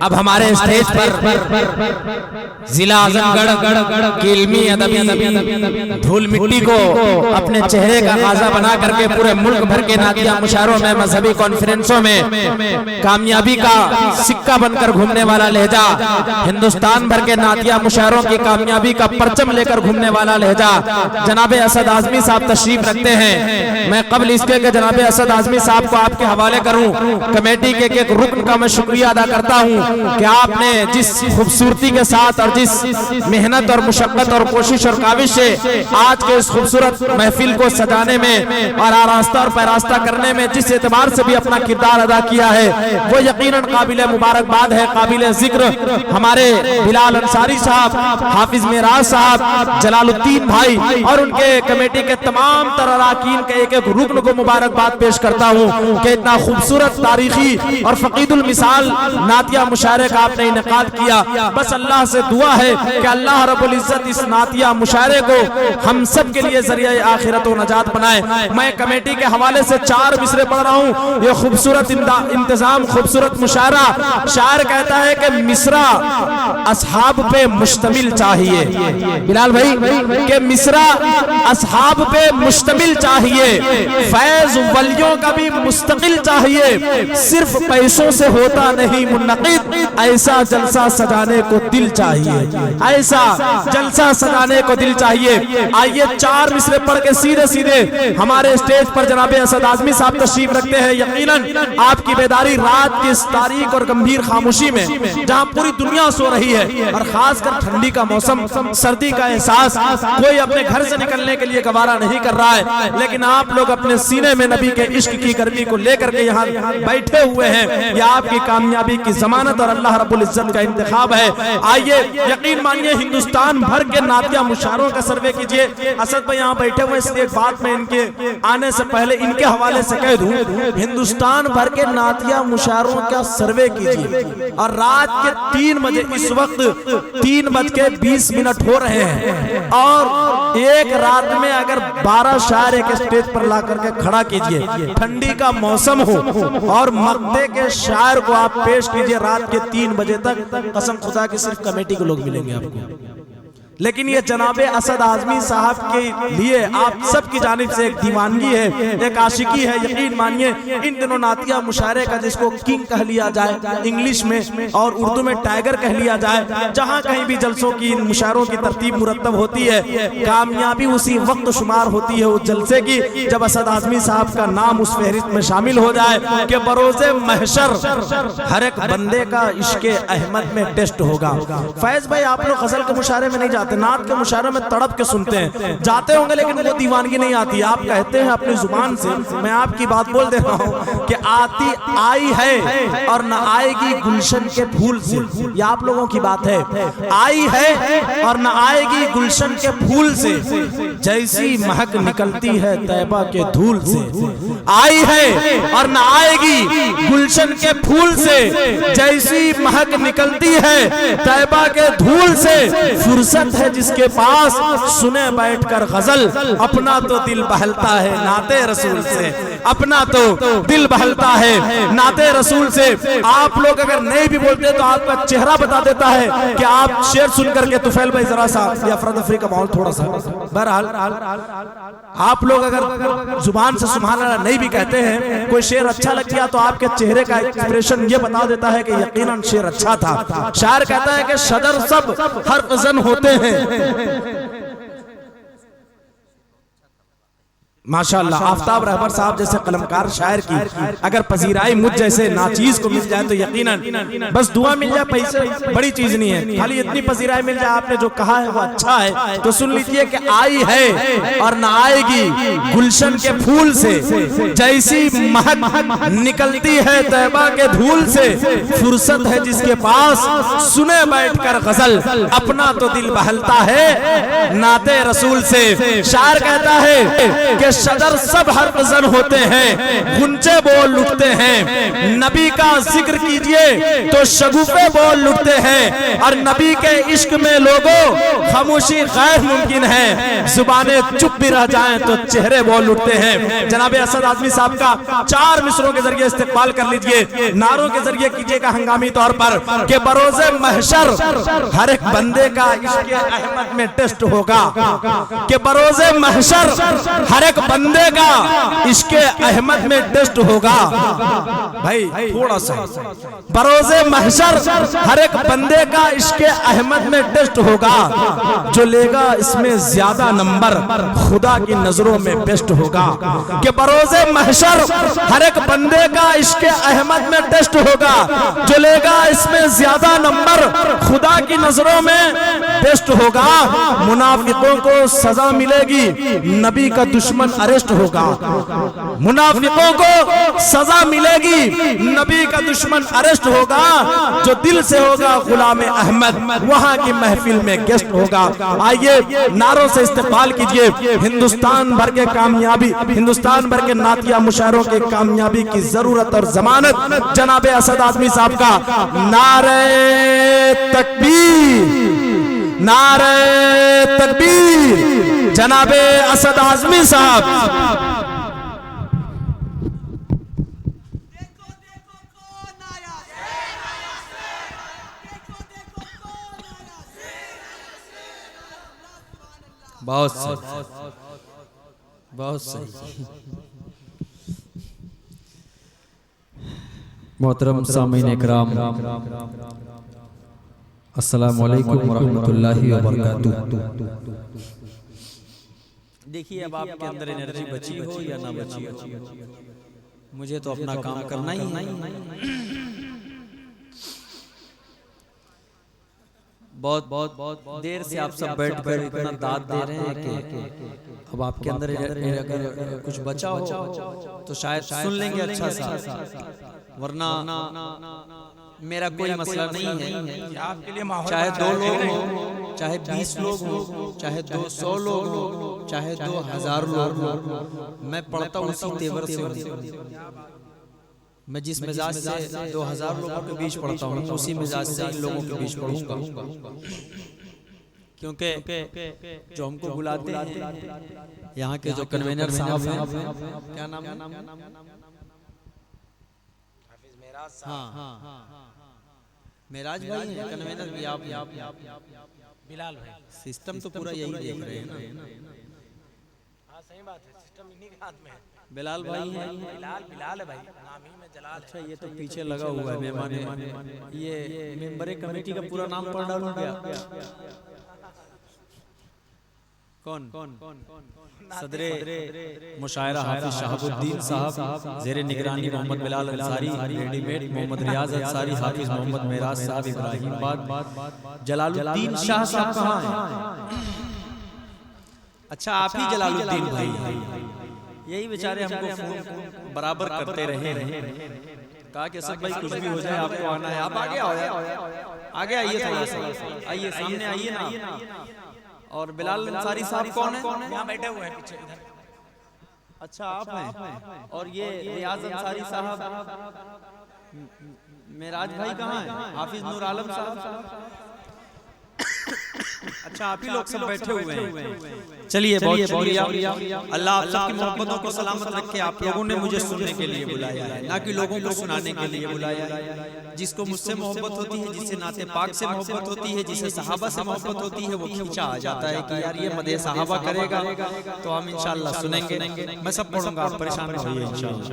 अब हमारे स्टेज पर जिला आजमगढ़ की इल्मी अदबी धूल मिट्टी को अपने चेहरे का गाजा बना करके पूरे मुल्क भर के नातिया मुशायरों में, मजहबी कॉन्फ्रेंसों में कामयाबी का सिक्का बनकर घूमने वाला लहजा, हिंदुस्तान भर के नातिया मुशायरों की कामयाबी का परचम लेकर घूमने वाला लहजा जनाब असद आजमी साहब तशरीफ रखते हैं। मैं कबल इसके कि जनाब असद आजमी साहब को आपके हवाले करूं, कमेटी के एक रुकन का मैं शुक्रिया अदा करता हूं कि आपने जिस खूबसूरती के साथ और जिस मेहनत और मुशक्कत और कोशिश और काविश से आज के इस खूबसूरत महफिल को सजाने में और आरास्ता और पैरास्ता करने में जिस एतबार से भी अपना किरदार अदा किया है वो यकीनन काबिल मुबारकबाद है, काबिल जिक्र। हमारे बिलाल अंसारी साहब, हाफिज मेराज साहब, जलालुद्दीन भाई और उनके कमेटी के तमाम तर अरकान के एक एक रुकन को मुबारकबाद पेश करता हूँ कि इतना खूबसूरत तारीखी और फकीदुल मिसाल नातिया मुशायरे का आपने इनेकाद किया। बस अल्लाह से दुआ है कि अल्लाह रब्बुल इज्जत इस नातिया मुशायरे को हम सब के लिए जरिया आखिरत व नजात बनाए। मैं कमेटी के हवाले से 4 मिसरे पढ़ रहा हूँ। ये खूबसूरत इंतजाम, खूबसूरत मुशायरा, शायर कहता है कि मिसरा असहाब पे मुश्तमिल चाहिए, बिलाल भाई के मिसरा असहाब पे मुश्तमिल चाहिए, फैज वलियों का भी मुस्तकिल चाहिए, सिर्फ पैसों से होता नहीं मुन्नकिद, ऐसा जलसा सजाने को दिल चाहिए, ऐसा जलसा सजाने को दिल चाहिए। आइए 4 मिसरे पढ़ के सीधे सीधे हमारे स्टेज पर जनाब असद आजमी साहब तशरीफ रखते हैं। यकीनन आपकी बेदारी रात की इस तारीख और गंभीर खामोशी में जहां पूरी दुनिया सो रही है और खासकर ठंडी का मौसम, सर्दी का एहसास, कोई अपने घर से निकलने के लिए गवारा नहीं कर रहा है, लेकिन आप लोग अपने सीने में नबी के इश्क की गर्मी को लेकर के यहाँ बैठे हुए हैं। यह आपकी कामयाबी की जमानत और अल्लाह रब्बुल इज्जत का इंतखाब है। आइए यकीन मानिए हिंदुस्तान भर के नातिया मुशायरों का सर्वे कीजिए। असद भाई यहाँ बैठे हुए इसलिए एक बात मैं इनके आने से पहले इनके हवाले से कह दूं, हिंदुस्तान भर के नातिया मुशायरों का सर्वे कीजिए और रात के 3 बजे, इस वक्त 3:20 हो रहे हैं और एक रात में अगर 12 शायर एक स्टेज पर ला करके खड़ा कीजिए, ठंडी का मौसम हो और मक्ते के शायर को आप पेश कीजिए रात के 3 बजे तक, कसम खुदा की सिर्फ कमेटी के लोग मिलेंगे आपको। लेकिन ये जनाबे असद आजमी साहब के लिए आप सबकी जानिब से एक दीवानगी है, एक आशिकी है। यकीन मानिए इन दिनों नातिया मुशायरे का जिसको किंग कह लिया जाए इंग्लिश में और उर्दू में टाइगर कह लिया जाए, जहां कहीं भी जलसों की, इन मुशायरों की तरतीब मुरतब होती है, कामयाबी उसी वक्त शुमार होती है उस जलसे की जब असद आजमी साहब का नाम उस फहरिस्त में शामिल हो जाए कि बरोज़े महशर हर एक बंदे का इश्क़े अहमद में टेस्ट होगा। फैज भाई आप लोग गजल के मुशायरे में नहीं जाते, नात के मुशायरे में तड़प के सुनते हैं, जाते होंगे लेकिन वो दीवानगी नहीं आती। आप कहते हैं अपनी जुबान से, मैं आपकी बात बोल दे रहा हूँ कि आती आई है और न आएगी गुलशन के फूल से। ये आप लोगों की बात है, आई है और न आएगी गुलशन के फूल से, जैसी महक निकलती है तैबा के धूल से। आई है और न आएगी गुलशन के फूल से, जैसी महक निकलती है तैबा के धूल से। फुर्सत है जिसके पास सुने बैठकर गजल, अपना तो दिल बहलता है नाते रसूल से, अपना तो दिल बहलता है नाते रसूल से। आप लोग अगर नहीं भी बोलते तो आपका चेहरा बता देता है कि आप शेर सुन करके तुफैल भाई जरा सा या अफरा तफरी का माहौल थोड़ा सा, बहरहाल आप लोग अगर जुबान से सुभान अल्लाह नहीं भी कहते हैं, कोई शेर अच्छा लग गया तो आपके चेहरे का एक्सप्रेशन ये बता देता है कि यकीनन शेर अच्छा था। शायर कहता है कि शजर सब हर वजन होते हैं, माशाअल्लाह। आफ्ताब रहबर साहब जैसे कलमकार शायर की अगर पजीराई मुझ जैसे नाचीज को मिल जाए तो यकीनन बस दुआ मिल जाए, पैसे बड़ी चीज नहीं है, खाली इतनी पजीराई मिल जाए आपने जो कहा है वो अच्छा है तो सुन लीजिए कि आई है और न आएगी गुलशन के फूल से, जैसी महक निकलती है तैबा के धूल से। फुर्सत है जिसके पास सुने बैठकर गजल, अपना तो दिल बहलता है नाते रसूल से। शायर कहता है कि शजर सब हरफजन होते हैं, गुंजे बोल उठते हैं। नबी का जिक्र कीजिए तो शगुफे बोल उठते हैं, और नबी के इश्क में लोगों खामोशी गैर मुमकिन है, जुबानें चुप भी रह जाएं तो चेहरे बोल उठते हैं। जनाब असद आज़मी साहब का 4 मिसरों के जरिए इस्तेमाल कर लीजिए, नारों के जरिए कीजिएगा हंगामी तौर पर कि बरोज़े महशर हर एक बंदे का इश्क़ अहमद में टेस्ट होगा, कि बरोज़े महशर हर एक बंदे का इश्क़ अहमद में टेस्ट होगा। भाई थोड़ा सा, बरोज़े महशर हर एक बंदे का इश्क़ अहमद में टेस्ट होगा, जो लेगा इसमें ज्यादा नंबर खुदा की नजरों में बेस्ट होगा। कि बरोज़े महशर हर एक बंदे का इश्क़ अहमद में टेस्ट होगा, जो लेगा इसमें ज्यादा नंबर खुदा की नजरों में बेस्ट होगा। मुनाफिकों को सजा मिलेगी, नबी का दुश्मन अरेस्ट होगा। मुनाफिकों को सजा मिलेगी, नबी का दुश्मन अरेस्ट होगा। जो दिल से होगा गुलाम अहमद, वहां की महफिल में गेस्ट होगा। आइए नारों से इस्तेमाल कीजिए, हिंदुस्तान भर के कामयाबी, हिंदुस्तान भर के नातिया मुशायरों के कामयाबी की जरूरत और जमानत जनाब असद आज़मी साहब का नारे तकबीर, नारे तकबीर, जनाबे असद आज़मी साहब। बहुत सही, बहुत सही। मोहतरम सामीन इकराम, अस्सलामु अलैकुम वरहमतुल्लाहि वबरकातुहू। देखिए अब आपके अंदर एनर्जी बची हो या ना बची हो, मुझे तो अपना काम करना ही है। बहुत देर से आप सब बैठ कर इतना दाद दे रहे हैं कि अब आपके अंदर अगर कुछ बचा हो तो शायद सुन लेंगे अच्छा सा, वरना मेरा कोई मसला नहीं है। आपके लिए चाहे 2 लोग हो, चाहे 20 लोग हो, चाहे 200 लोग हो, चाहे 2000 लोग हो, मैं पढ़ता हूँ उसी तेवर से। मैं जिस मिजाज से 2000 लोगों के बीच पढ़ता हूँ, उसी मिजाज से इन लोगों के बीच पढ़ूंगा। क्योंकि जो हमको बुलाते हैं यहाँ के जो कन्वेनर साहब हैं, क्या नाम है? हाँ, मेराज भाई हैं कन्वेनर भी, आप बिलाल भाई। सिस्टम तो पूरा यही देख रहे हैं ना। हाँ सही बात है, सिस्टम इन्हीं के हाथ में है। बिलाल भाई हैं, बिलाल है भाई, नाम ही में जलाल। अच्छा ये तो पीछे लगा हुआ है मेहमान, ये मेंबर कमेटी का पूरा नाम पढ़ डालूं क्या? कौन? सदरे मुशायरा हाफिज शहाबुद्दीन साहब, ज़ेरे निगरानी मोहम्मद बिलाल अंसारी, रेडीमेड मोहम्मद रियाज अंसारी, हाफिज मोहम्मद मेराज साहब इब्राहिमाबाद। जलालुद्दीन शाह साहब कहाँ हैं? अच्छा आप ही जलालुद्दीन भाई हैं। यही बेचारे हमको फोन बराबर करते रहे हैं। कहा कि असद भाई कुछ भी हो जाए आपको आना है, आप आगे आओ, आगे आइए, थोड़ा सा आइए, सामने आइए ना। और बिलाल अंसारी साहब कौन है? यहाँ बैठे हुए हैं पीछे इधर। अच्छा आप हैं। और ये रियाज अंसारी साहब, मेराज भाई कहाँ है? हाफिज नूर आलम साहब। अच्छा आप ही लोग सब बैठे हुए हैं। चलिए बहुत शुक्रिया, अल्लाह आप सबकी मोहब्बतों को सलामत रखे। आप लोगों ने मुझे सुनने के लिए बुलाया है, ना कि लोगों को सुनाने के लिए बुलाया है। जिसको मुझसे मोहब्बत होती है, जिसे नाते पाक से मोहब्बत होती है, जिसे सहाबा से मोहब्बत होती है, वो खींचा आ जाता है कि यार ये मदे सहाबा करेगा तो हम इंशाल्लाह सुनेंगे। मैं सब पढ़ूंगा, आप परेशान न होइए इंशाल्लाह।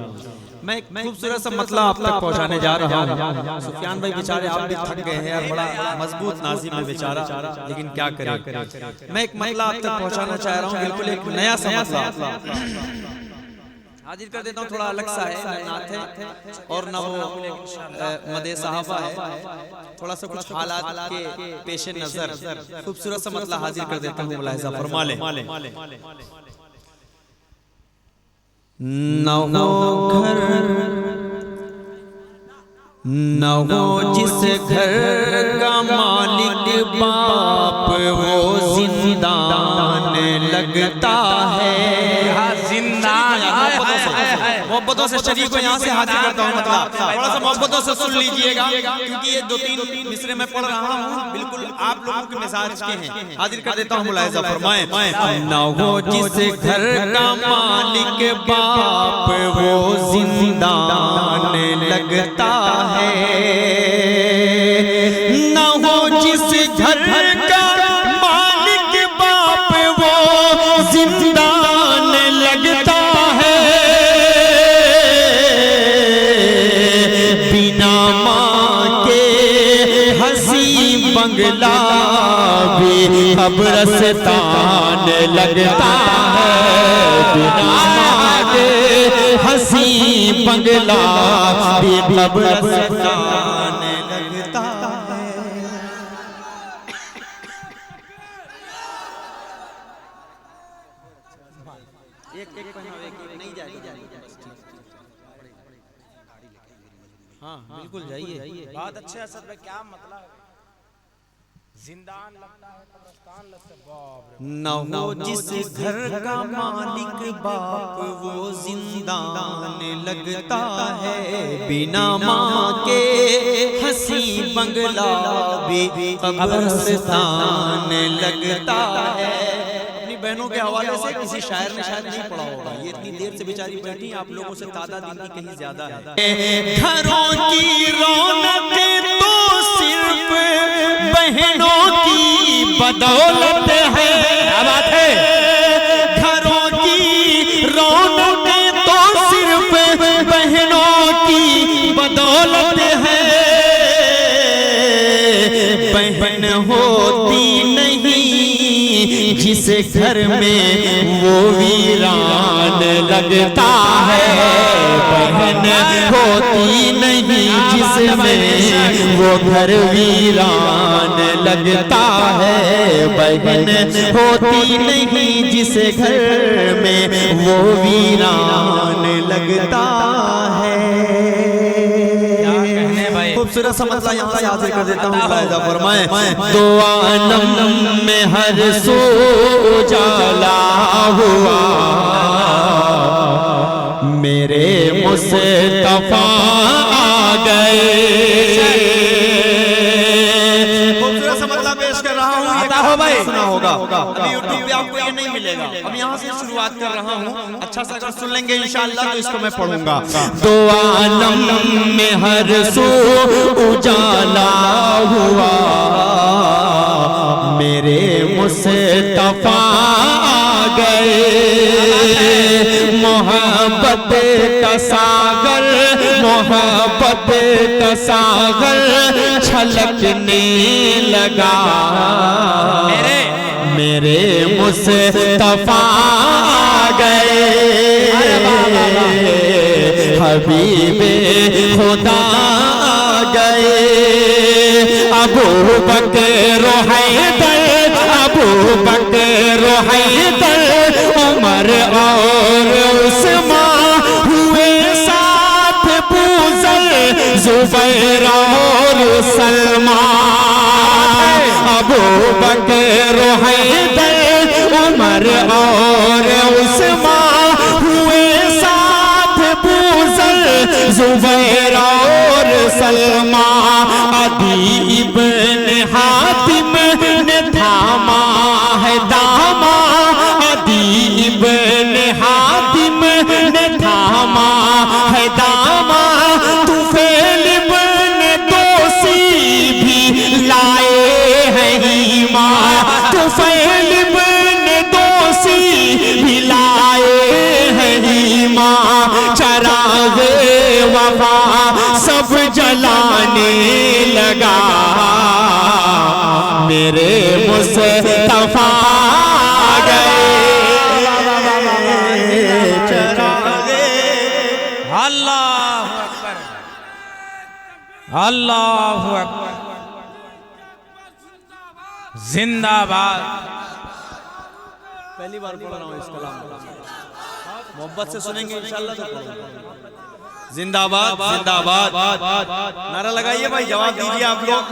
मैं एक खूबसूरत सा मतलब आप तक पहुंचाने जा रहा हूँ। सुफियान भाई बेचारे आप भी थक गए हैं और बड़ा मजबूत नाज़िम है बेचारा, लेकिन क्या करें। मैं एक मतलब आप तक पहुंचाना चाह रहा हूँ, बिल्कुल एक नया सा मतलब हाजिर कर देता हूँ। थोड़ा अलग सा है, नात है और न वो मदे सहाबा है। थोड़ा सा कुछ हालात के पेश नजर खूबसूरत सा मतलब हाजिर कर देता हूँ, मुलाहिज़ा फरमा लें। न हो घर न हो जिस घर का मालिक बाप, वो जिंदान लगता है। यार, मोहब्बतों से शरीक को यहाँ से हाजिर करता हूँ। मतलब थोड़ा सा मोहब्बतों से सुन लीजिएगा, क्योंकि ये 2-3 मिसरे मैं पढ़ रहा हूँ, बिल्कुल आप लोगों के मिजाज के हैं। हाजिर कर देता हूँ, मुलाहिजा फरमाएं। ना हो जिस घर का मालिक बाप वो जिंदान लगता है, ना हो जिस घर का मालिक बाप वो जिंदान लगता है, बिना माँ के हंसी बंगला भी कब्रिस्तान लगता है, बिना माँ के हंसी बंगला भी कब्रिस्तान लगता है। एक नहीं जाएगा। हाँ बिल्कुल जाइए। बहुत अच्छे असद में क्या मतलब जिंदान लगता है कब्रिस्तान लगता है। बाप रे ना हो जिस घर का मालिक बाप वो जिंदान लगता है, बिना माँ के हंसी बंगला भी कब्रिस्तान लगता है। अपनी बहनों के हवाले से किसी शायर ने शायद नहीं पढ़ा होगा, ये इतनी देर से बेचारी बैठी, आप लोगों से तादाद इनकी कहीं ज्यादा है। घरों की रौनक तो सिर्फ बहनों की बदौलत है। क्या बात है? घरों की रौनक तो सिर्फ बहनों की बदौलत है, बहन होती नहीं जिस घर में वो वीरान लगता है, बहन होती नहीं जिसमें वो घर वीरान लगता है, बहन होती नहीं जिस घर में वो वीरान लगता है। खूबसूरत सा मसला यहाँ से हाजिर कर देता हूँ, मुलाहिजा फरमाएं। दो आलम में हर सू उजाला हुआ, मेरे मुस्तफा आ गए। खूबसूरत सा मसला पेश कर रहा हूँ, आता हो भाई, सुना होगा। अभी यूट्यूब पे आपको ये नहीं मिलेगा, अब यहाँ से शुरुआत कर रहा हूँ। अच्छा सा अगर सुन लेंगे इंशाअल्लाह तो इसको मैं पढ़ूंगा। दो आलम में हर सू उजाला हुआ, मेरे मुस्तफा आ गए। मोहब्बत का सागर, मोहब्बत का सागर छलकने लगा, मेरे मुस्तफा आ गए। हबीबे खुदा आ गए। अबू बकर हैदर, अबू बकर हैदर, उमर और उस्मान हुए साथ बूज़र, ज़ुबैर और सलमान। अबू बकर हैदर, उमर और उस्मान हुए साथ बूज़र, ज़ुबैर और सलमान। अदी इब्न हातिम ने थामा है दामा, अदी इब्न हातिम ने थामा है दामा। तुफैल इब्न दोसी भी लाए हैं ईमा, तुफैल इब्न दोसी भी लाए हैं ईमा। चराग़े वफ़ा सब जलाने लगा, मेरे मुस्तफा आ गए। चराग़े अल्लाहु अकबर, अल्लाहु अकबर, जिंदाबाद। पहली बार पढ़ रहा हूँ इस कलाम, मोहब्बत से सुनेंगे इंशाअल्लाह तो पढ़ूंगा। जिंदाबाद जिंदाबाद, नारा लगाइए भाई, जवाब दीजिए आप लोग।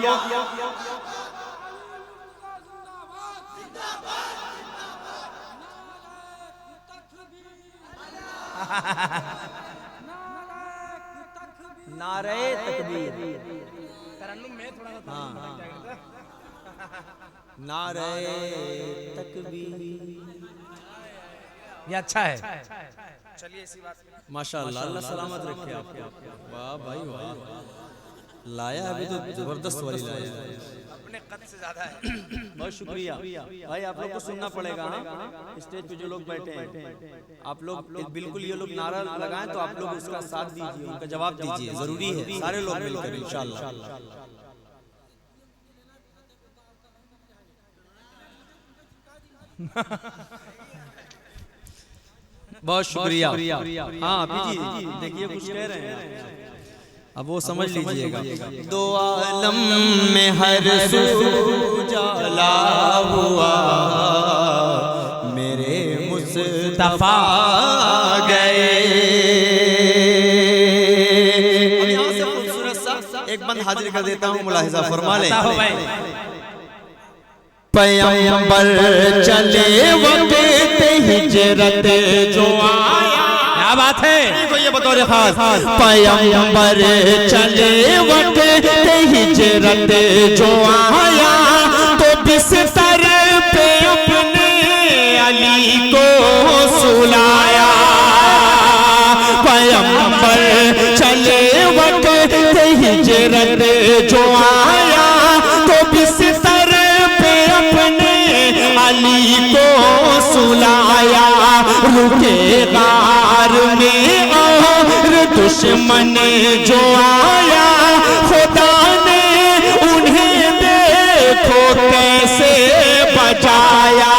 नारे तकबीर। हाँ, नारे तकबीर। ये अच्छा है। चलिए इसी बात माशाअल्लाह, अल्लाह सलामत रखे आपको। वाह भाई वाह, लाया अभी तो जबरदस्त वाली लाया, अपने कद से ज्यादा है। बहुत शुक्रिया भाई। आप लोग को सुनना पड़ेगा। स्टेज पे जो लोग बैठे हैं, आप लोग बिल्कुल ये लोग नारा लगाएं तो आप लोग उसका साथ दीजिए, उनका जवाब दीजिए, जरूरी है। सारे लोग मिलकर इंशाअल्लाह। बहुत शुक्रिया। हाँ अभी जी देखिए कुछ कह रहे हैं, अब वो समझ लीजिएगा। दो आलम में हर सू उजाला हुआ, मेरे मुस्तफा गए। अब यहाँ से खूबसूरत सा एक बंद हाजिर कर देता हूँ, मुलाहिजा फरमा लें। पैगंबर चले वक्त हिजरत जो आया, क्या बात है, ये बतौर खास। पैगंबर चले वक्त हिजरत जो आया, तो बिस्तर पे अपने अली को सुलाया। पैगंबर चले वक्त हिजरत जो आया, तो बिस्तर पे अपने अली को सुलाया। रुके गार में और दुश्मन जो आया, खुदा ने उन्हें देखो कैसे बचाया।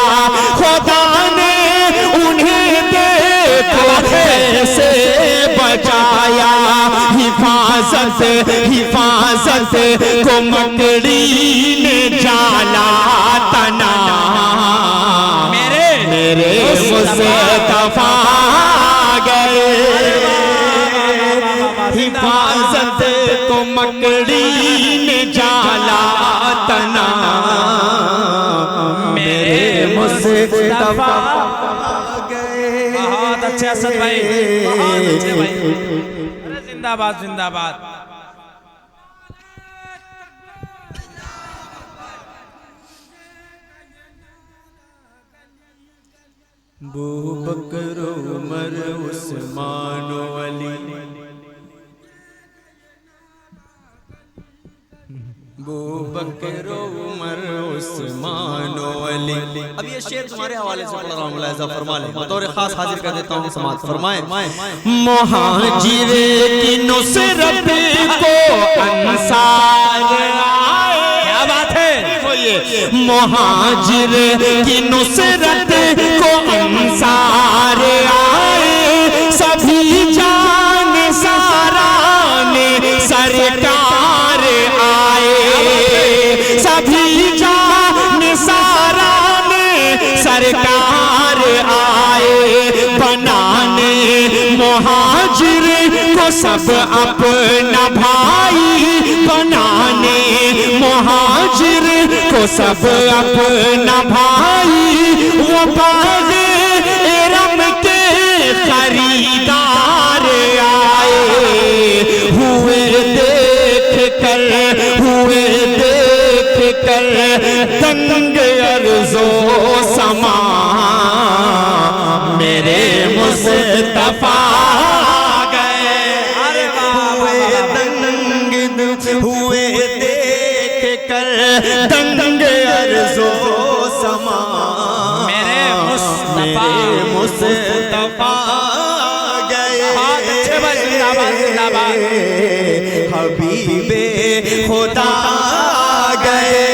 खुदा ने उन्हें देखो कैसे बचाया। हिफाजत हिफाजत को मकड़ी ने जाला तना, मेरे मुस्तफा गए। हिफाजत को मकड़ी ने जाला तना, मेरे मुस्तफा गए। बहुत अच्छे असद भाई, बहुत अच्छे भाई। अरे जिंदाबाद जिंदाबाद। अबू बकर उमर उस्मान अली, अबू बकर उमर उस्मान अली। अब ये शेर तुम्हारे हवाले से पढ़ रहा हूँ, मुलाहिजा फरमा लें। बतौर खास हाजिर कर देता हूँ, समाअत फरमाएं। मुहाजिर की नुसरत को अंसार आए, क्या बात है, मुहाजिर की नुसरत को अंसार आए। सभी जान सारा ने सरकार आए, सभी जान सारा ने सरकार आए। बनाने मुहाजिर को सब अपना भाई, बनाने मुहाजिर को सब अपना भाई। वो बाग इरम के खरीदार आए, हुए देख कर तंग अर्ज़ो समा, मेरे मुस्तफा गए। हुए देख कर तंग अर्ज़ो समा, मेरे मुस्तफा गए। अच्छे भाई, जिंदाबाद जिंदाबाद। हबीबे खुदा गए,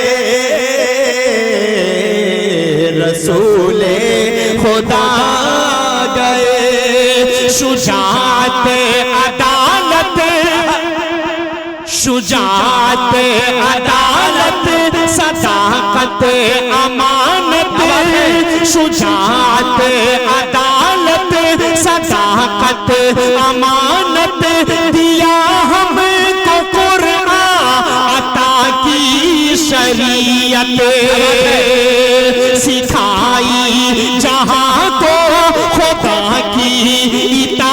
रसूले खुदा गए। शुजात अदालत, शुजात अदालत, सदाकत अमानत। शुजात अदालत, सदाकत अमानत। दिया हमको कुरान अता की शरीयत, सिखाई जहां को खुदा की इताअत।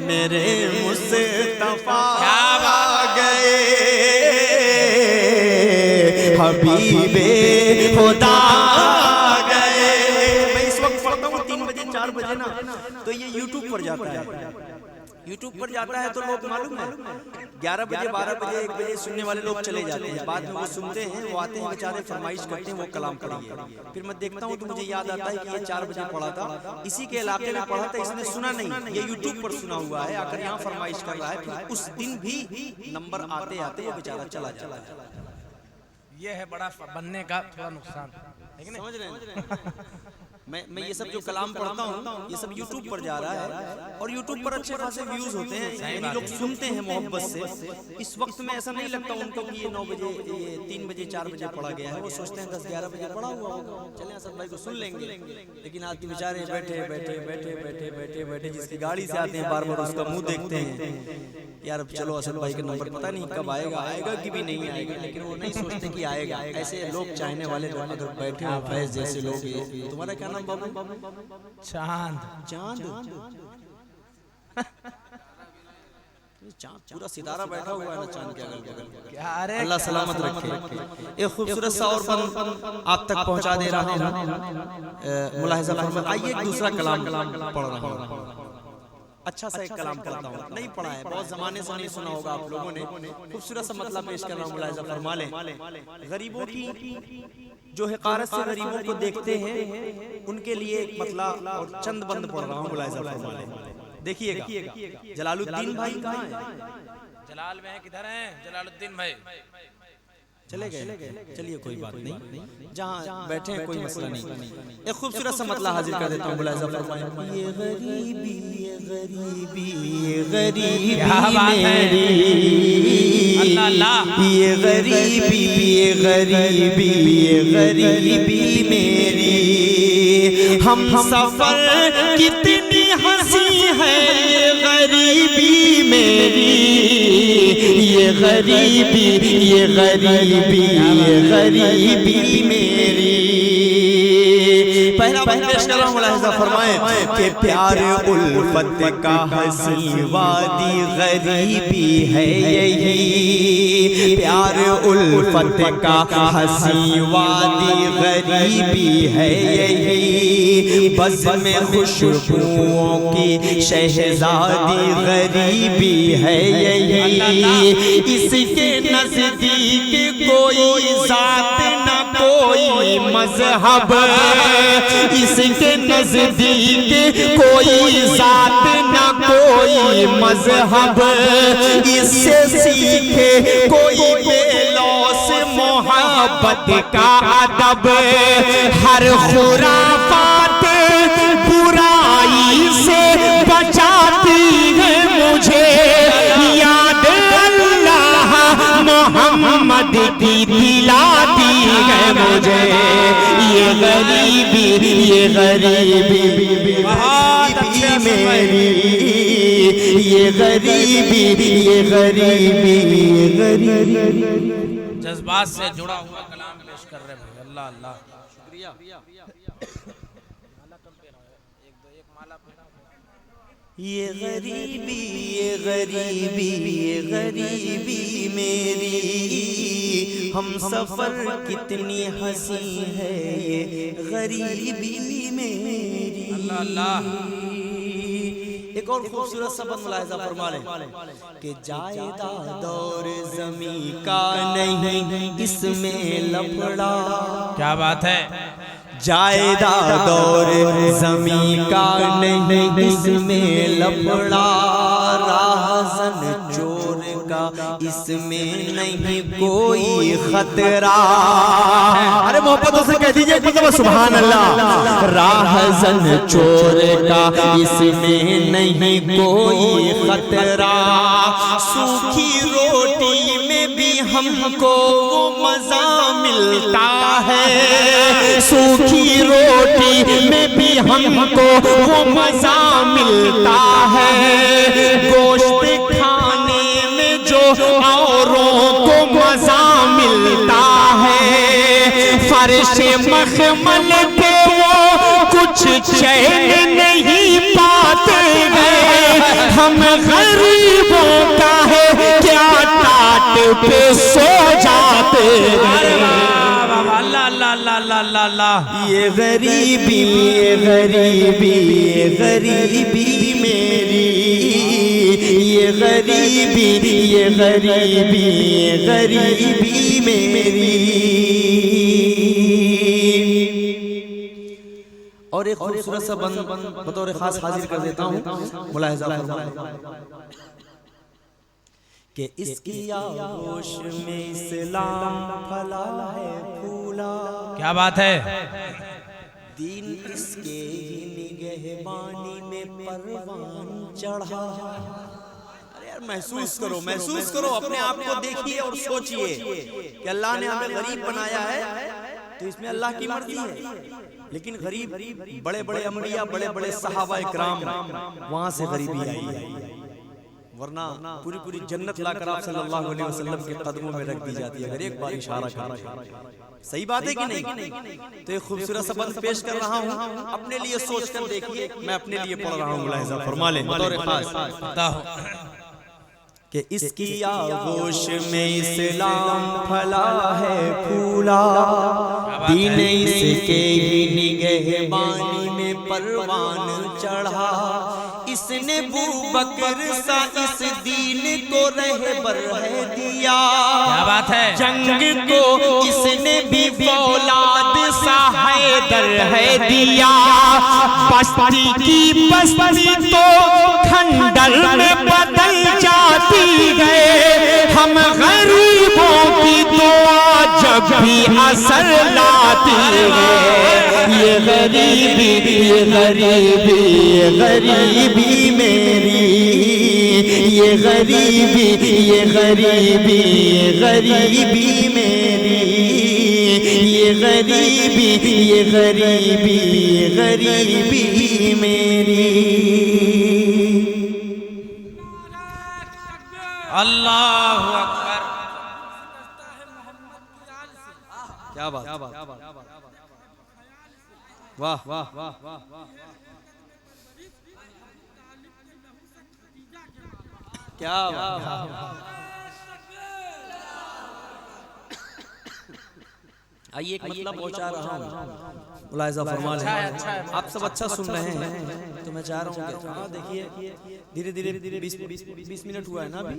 मेरे मुस्तफा आ गए, हबीबे खुदा आ गए। मैं इस वक्त पढ़ता हूँ 3 बजे 4 बजे ना, तो ये यूट्यूब पर जाता है। यूट्यूब पर जाता है तो लोग मालूम है 11 बजे 12 बजे 1 बजे सुनने वाले लोग चले जाते हैं। बाद में वो सुनते हैं, वो आते हैं बेचारे, फरमाइश करते हैं वो कलाम पढ़िए। फिर मैं देखता हूँ तो मुझे याद आता है कि ये 4 बजे पढ़ा था, इसी के इलाके में पढ़ा था, इसने सुना नहीं, ये यूट्यूब पर सुना हुआ है, आकर यहाँ फरमाइश कर रहा है। फिर उस दिन भी नंबर आते आते वो बेचारा चला जाता है। ये है बड़ा बनने का थोड़ा नुकसान, समझ रहे हैं? मैं ये सब जो कलाम पढ़ता हूँ ये सब यूट्यूब पर जा रहा है, और यूट्यूब पर अच्छे खासे व्यूज होते हैं, यानी लोग सुनते हैं मोहब्बत से। इस वक्त में ऐसा नहीं लगता उनको कि ये 9 बजे, ये 3 बजे 4 बजे पढ़ा गया है। वो सोचते हैं 10-11 बजे पढ़ा हुआ होगा, चले असद भाई को सुन लेंगे। लेकिन आज बेचारे बैठे बैठे बैठे बैठे बैठे बैठे जिसकी गाड़ी से आते हैं बार बार उसका मुँह देखते हैं, यार चलो असद भाई का नंबर पता नहीं कब आएगा, आएगा कि भी नहीं आएगा, लेकिन वो नहीं सोचते कि आएगा। ऐसे लोग चाहने वाले लोग अगर बैठे हो, फैज जैसे लोग, तुम्हारा क्या नाम बाबू? चांद। चांद चांद पूरा सितारा बैठा हुआ है ना चांद के अगल बगल। अल्लाह सलामत रखे। एक खूबसूरत सा और पन आप तक पहुंचा दे रहा हूँ। मुलाहिजा फरमाइए। आइए एक दूसरा कलाम पढ़ रहा हूँ, अच्छा सा एक कलाम पढ़ता हूँ, नहीं पढ़ा है, बहुत जमाने से नहीं सुना होगा आप लोगों ने। खूबसूरत सा मतलब पेश कर रहा हूँ, मुलाहिजा फरमा लें। गरीबों की जो हक़ारत से गरीबों को देखते हैं उनके लिए एक मतला और चंद बंद पढ़ रहा हूँ, मुलाहिजा फरमा लें। देखिएगा। जलालुद्दीन भाई कहाँ है? जलाल में है, किधर हैं जलालुद्दीन भाई? चले गए, चलिए कोई बात नहीं, जहाँ बैठे हैं कोई मसला नहीं। एक खूबसूरत सा मतला हाजिर कर देता हूँ, मुलाहिजा फरमाएं। ये गरीबी, ये गरीबी, ये गरीबी मेरी, ये गरीबी, ये गरीबी, ये गरीबी मेरी, हम सफर कितनी हंसी है, ये गरीबी मेरी, ये गरीबी, ये गरीबी, ये गरीबी मेरी। पहला पेश कर रहा हूँ, मुलाहिजा फरमाएं कि प्यार उल्फत का हंसी वादी गरीबी है यही, प्यार उल्फत का हंसी वादी गरीबी है यही, बज़ में खुशबुओं की शहजादी गरीबी है यही, इसके नजदीक कोई जात न कोई मजहब, इसके नजदीक कोई जात न कोई मजहब, इससे सीखे कोई बेलौस मोहब्बत का अदब, हर खुराफात बुराई से बचाती है मुझे, याद अल्लाह मोहम्मद की दिलाती है मुझे, ये गरीबी, ये गरीबी मेरी, ये गरीबी, ये गरीबी, ये गरीबी। जज्बात से जुड़ा हुआ कलाम पेश कर रहे हैं। अल्लाह अल्लाह, शुक्रिया। ये गरीबी, ये गरीबी, ये गरीबी मेरी, हम सफर कितनी हंसी है, ये गरीबी मेरी। अल्लाह अल्लाह। एक और खूबसूरत सबक मुलाहिजा फरमा लें कि जायदाद और ज़मीं का नहीं इसमें लफड़ा। क्या बात है? जायदाद और ज़मीं का नहीं इसमें लफड़ा, राहज़न चोर का इसमें नहीं कोई खतरा। अरे मोहब्बतों से कह दीजिए मतलब सुभान अल्लाह। राहज़न चोर का इसमें नहीं कोई खतरा, सूखी रोटी में भी हमको वो मजा मिलता है, सूखी रोटी में भी हमको वो मजा मिलता है, गोश्त खाने में जो औरों को मजा मिलता है, फर्श मखमल पे वो कुछ चैन नहीं पाते हैं, पे सो जाते अल्लाह अल्लाह अल्लाह अल्लाह अल्लाह। ये गरीबी ये गरीबी ये गरीबी मेरी, ये गरीबी ये गरीबी ये गरीबी मेरी। और एक खूबसूरत सा बंद बतौर खास हाजिर कर देता हूँ, मुलाहिजा फरमाएं कि इसकी आगोश में इस्लाम फला है फूला। क्या बात है। दीन इसके ही निगहबानी में परवान चढ़ा। अरे यार महसूस करो अपने आप को देखिए और सोचिए कि अल्लाह ने हमें गरीब बनाया है तो इसमें अल्लाह की मर्जी है। लेकिन गरीब बड़े बड़े अम्बिया बड़े बड़े सहाबा इकराम वहां से गरीबी आई है, वरना पूरी पूरी जन्नत लाकर आप सल्लल्लाहु अलैहि वसल्लम के कदमों में रख दी जाती है अगर एक बार इशारा करें। सही बात है कि नहीं? तो एक खूबसूरत सा बंद पेश कर रहा हूँ, अपने लिए सोच कर देखिए, मैं अपने लिए पढ़ रहा हूँ, मुलाहिजा फरमा लें बतौर खास कि इसकी आगोश में इस्लाम फला है फूला। दीन इसके ही निगहबानी में परवान चढ़ा। इसने बूबकर सा इस दीन को रहबर है दिया। क्या बात है। जंग को इसने भी फौलाद सा हैदर है दिया। बस्ती की बस्ती तो खंडर में बदल जाती है। हम गरीबों की दुआ जब भी असर लाती है। ये गरीबी ये गरीबी ये गरीबी मेरी, ये गरीबी ये गरीबी ये गरीबी मेरी, ये गरीबी ये गरीबी ये गरीबी मेरी। अल्लाहु अकबर। क्या बात वाह वाह वाह वाह क्या आइए एक मतलब पहुंचा रहा हूँ, मुलाहिजा फरमा लें। आप सब अच्छा सुन रहे हैं तो मैं चाह रहा हूँ कि हाँ देखिए धीरे धीरे 20 मिनट हुआ है ना अभी,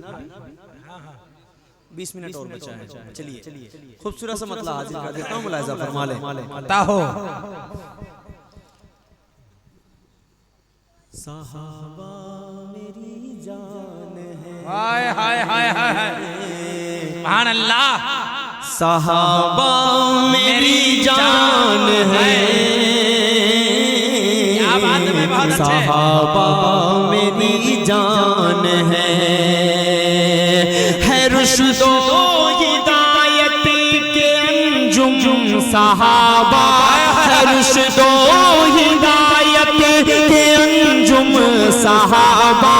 20 मिनट और बचा है। चलिए खूबसूरत सा मतलब हाजिर कर देता हूँ, मुलाहिजा फरमा लें। ताहो सहाबा मेरी जान है। हाय हाय हाय हाय सुभान अल्लाह। सहाबा मेरी जान है। क्या बात है, बहुत अच्छे। सहाबा मेरी जान है रुश्दो हिदायत के अंजुम सहाबा। रुश्दो हिदायत के अंजुम सहाबा।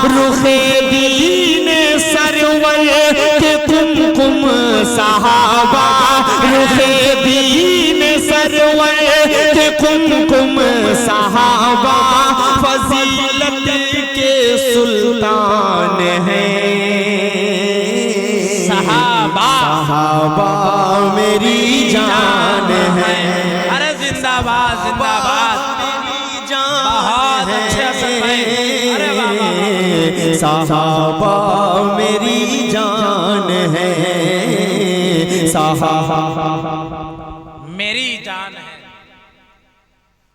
रुखे दीन सरवर के कुमकुम सहाबा। रुखे दीन सरवर के कुमकुम सहाबा। फजीलत के सुल्तान है सहाबा। सहाबा मेरी जान है। अरे जिंदाबाद जिंदाबाद। मेरी जान बहुत अच्छे असर है। अरे वाह वाह। सहाबा मेरी जान है। सहाबा मेरी जान है।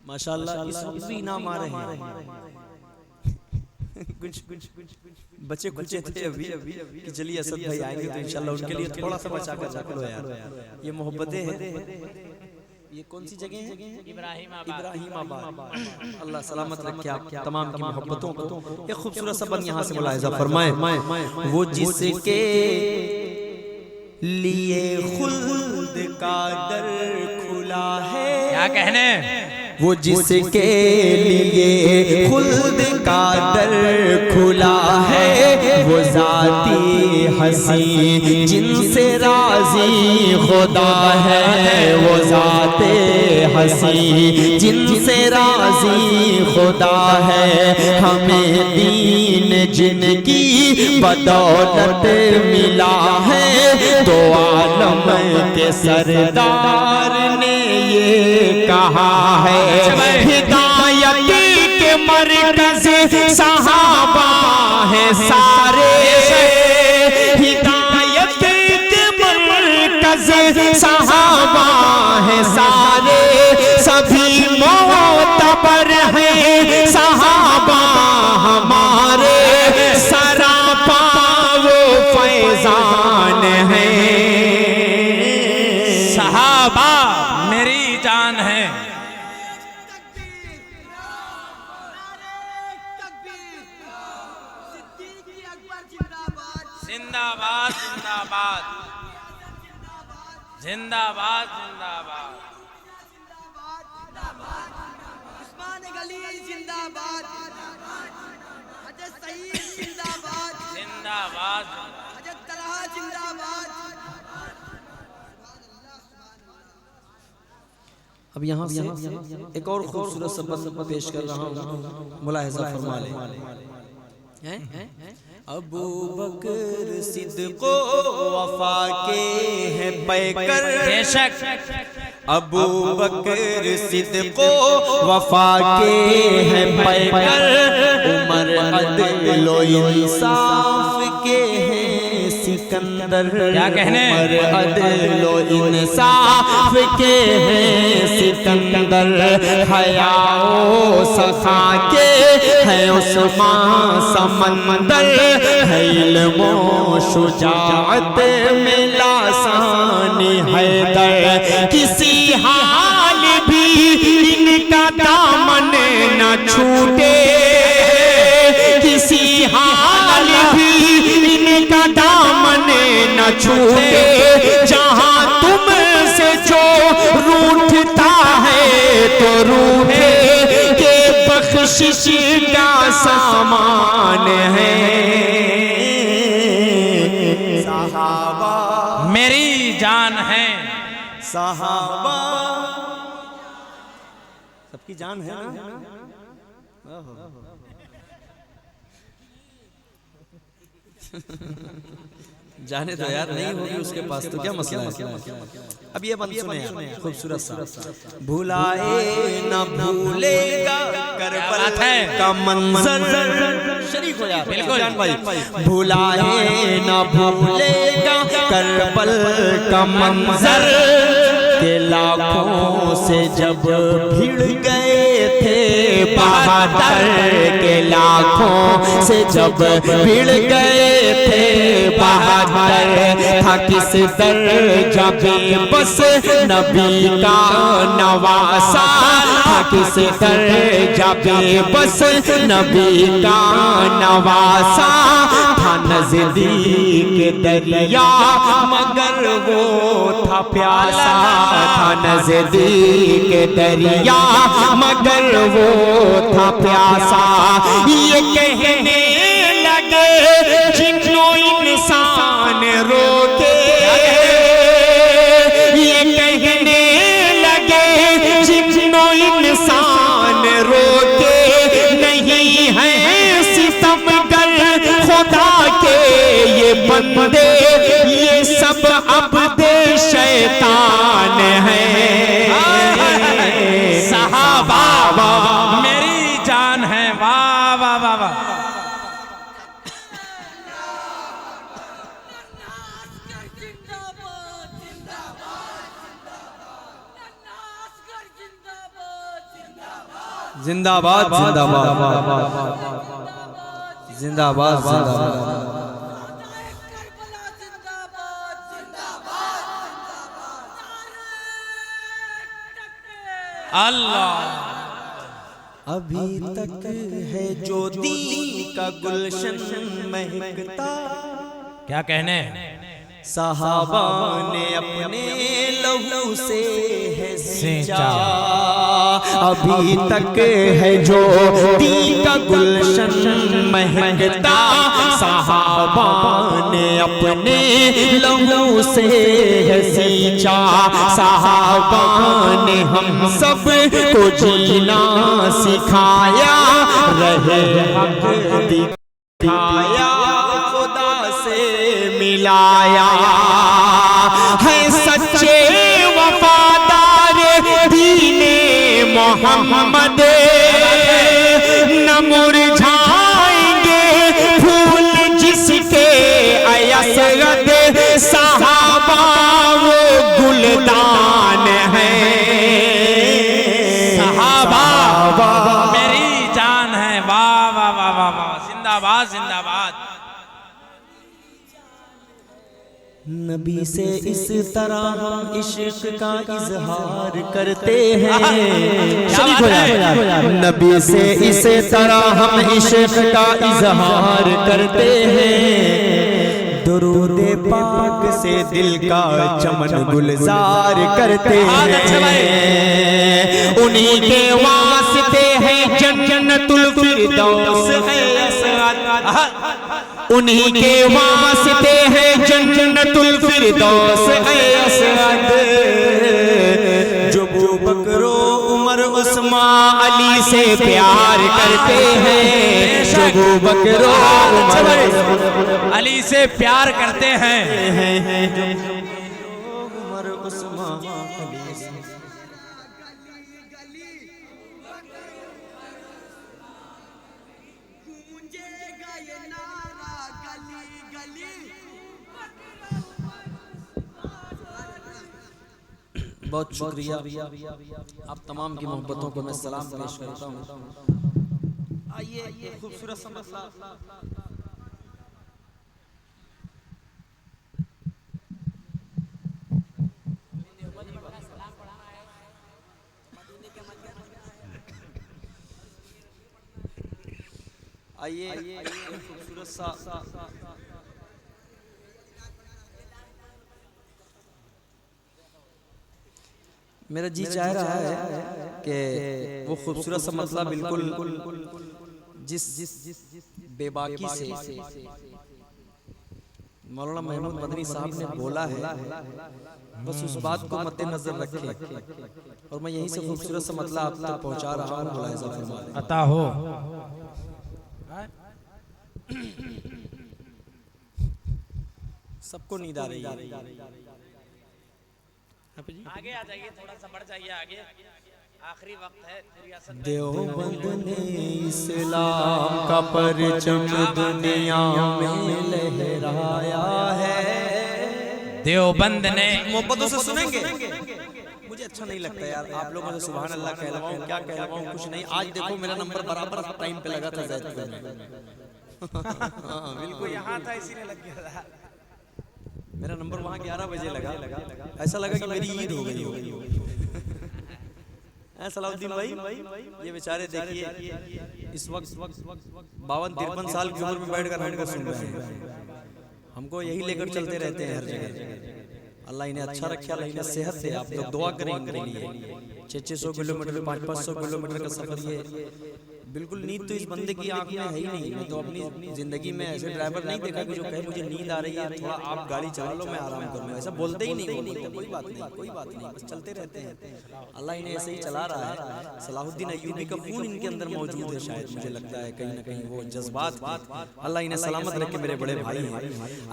माशाल्लाह इस वक्त भी इनाम आ रहे हैं। कुछ बच्चे कुचे थे अभी कि चलिए असद भाई आएंगे तो इंशाल्लाह उनके लिए थोड़ा सा बचा कर रख लो यार। ये मोहब्बतें हैं। ये कौन सी जगह है? इब्राहिमाबाद। अल्लाह सलामत रखे आप तमाम की मोहब्बतों को। एक खूबसूरत सा बंद यहाँ से मुलाहिजा फरमाएं। वो जिसके लिए खुल्द का दर खुला है। क्या कहने। वो जिसके लिए खुल्द का दर खुला है, वो जाती हसी जिनसे राजी खुदा है, वो जाते हसी जिनसे राजी खुदा है। हमें दीन जिनकी बदौलत मिला है, तो आलम के सरदार ने ये कहा है, हिदायत के मरकज़ सहाबा है सारे, हिदायत के मरकज़ सहाबा है सारे, सभी मोतबर हैं सहाबा हमारे, सरापा वो फैजान है। सहाबा मेरी जान है। जिंदाबाद जिंदाबाद जिंदाबाद जिंदाबाद। उस्मान गली जिंदाबाद, हजरत सईद जिंदाबाद, जिंदाबाद हजरत तलहा जिंदाबाद। अब यहाँ से एक और खूबसूरत सबक पेश कर रहा हूँ, मुलाहिज़ा फरमा लें। अबू बकर सिद्दीक़ो वफा के हैं पैकर, बेशक अबू बकर सिद्दीक़ो वफा के हैं पैकर, उमर अदल व इंसाफ के हैं सिकंदर, क्या कहने, उमर अदल व इंसाफ के हैं सिकंदर, हया ओ सखा के है उस्मान समंदर, है इल्मो शुजाअत में लासानी हैदर, किसी हाल भी इनका दामन न छूटे, किसी हाल भी इनका दामन न छूटे, जहाँ तुमसे जो रूठता है तो रूठे, के बख्शिश का सामान है। सहाबा मेरी जान है। सहाबा सबकी जान है ना। जाने तो यार, नहीं होगी उसके पास तो क्या मसला है। अब ये बंद सुने यार, खूबसूरत सा, भुलाए न भूलेगा करबला का मंजर, शरीक हो यार बिल्कुल भाई, भुलाए न भूलेगा करबल का मंजर, के लाखों से जब भिड़ गए थे बहादुर, के लाखों से जब भिड़ गए थे बहादुर, था किस दर्जा बस नबी का नवासा, था किस दर्जा बस नबी का नवासा, था नजदीक दरिया मगर वो था प्यासा, था नजदीक दरिया मगर वो था प्यासा। ये कहने लगे जिन्नो इंसान रोके, ये कहने लगे जिन्नो इंसान रोके, नहीं है सितमगर खुदा के ये बंदे, ये सब अब्दे शैतान है। सहाबा मेरी जान है। वाह वाह वाह वाह। जिंदाबाद जिंदाबाद जिंदाबाद जिंदाबाद। अल्लाह अभी तक है जो दीन का गुलशन महकता, क्या कहने, सहाबा ने अपने लहू से है सींचा, अभी तक है जो दी का गुलशन महकता, सहाबा ने अपने लहू से है सींचा, सहाबा ने हम सब को जीना सिखाया, रहे हक दिखाया, खुदा से मिलाया, है सच्चे वफादार दीने मोहम्मद, न मुरझाएंगे फूल जिसके असरद, सहाबा वो गुलदान है, सहाबा मेरी जान है। वाह वाह वाह वाह वाह, जिंदाबाद जिंदाबाद। नबी से इस तरह हम इश्क का इजहार करते हैं, नबी से इस तरह हम इश्क का इजहार करते हैं, दुरूद पाक से दिल का चमन गुलजार करते हैं, उन्हीं के वास्ते है जन्नतुल फिरदौस है, उन्हीं के वास्ते है जन्नतुल फिरदौस है असद, जो अबू बकर उमर उस्मान अली से प्यार करते हैं, जो अबू बकर उमर अली से प्यार करते हैं, उमर उस्मान अली से गूंजेगा ये नारा गली गली। बहुत शुक्रिया, आप तमाम की मोहब्बतों को मैं सलाम पेश करता हूँ। आइए खूबसूरत सा मसला आइए खूबसूरत सा मेरा जी चाह रहा है कि वो खूबसूरत सा मसला बिल्कुल जिस बेबाकी से मौलाना महमूद मदनी साहब ने बोला है, बस उस बात को मद्देनजर रखें और मैं यहीं से खूबसूरत सा मसला आप तक पहुंचा रहा हूँ। मुलाहिजा फरमाएं। अता हो। सबको नींद आ रही है, आगे आ जाइए, थोड़ा सा बढ़ जाइए आगे, आखिरी वक्त है। देवबंद ने इस्लाम का परचम दुनिया में लहराया है, देवबंद ने मोहब्बतों से सुनेंगे। मुझे अच्छा नहीं लगता यार आप लोगों से सुभान अल्लाह कहलवाऊं, क्या कहलवाऊं, कुछ नहीं। आज देखो मेरा नंबर बराबर टाइम पे लगा था जैतपुर में। बिल्कुल यहाँ था इसीलिए लग गया था। मेरा नंबर वहाँ 11 बजे लगा, ऐसा लगा कि मेरी ईद हो गई होगी। सलाउद्दीन भाई ये बेचारे देखिए इस वक्त 52-53 साल की उम्र में बैठकर हमको सुन रहे हैं, हमको यही लेकर चलते रहते हैं हर जगह। अल्लाह इन्हें अच्छा रखे, अल्लाह इन्हें सेहत दे। आप लोग दुआ करें इनके लिए। 600 किलोमीटर 500 किलोमीटर का सफर, ये बिल्कुल नींद तो इस बंदे की आंख में है ही नहीं। मैं तो अपनी जिंदगी में ऐसे ड्राइवर नहीं देखा कि जो कहे मुझे नींद आ रही है, थोड़ा आप गाड़ी चला लो मैं आराम करूँ, ऐसा बोलते ही नहीं। कोई बात नहीं, कोई बात नहीं, बस चलते रहते हैं। अल्लाह इन्हें ऐसे ही चला रहा है। सलाहुद्दीन अय्यूबी का खून इनके अंदर मौजूद है, शायद मुझे लगता है कहीं ना कहीं वो जज्बात। अल्लाह इन्हें सलामत रखे, मेरे बड़े भाई हैं।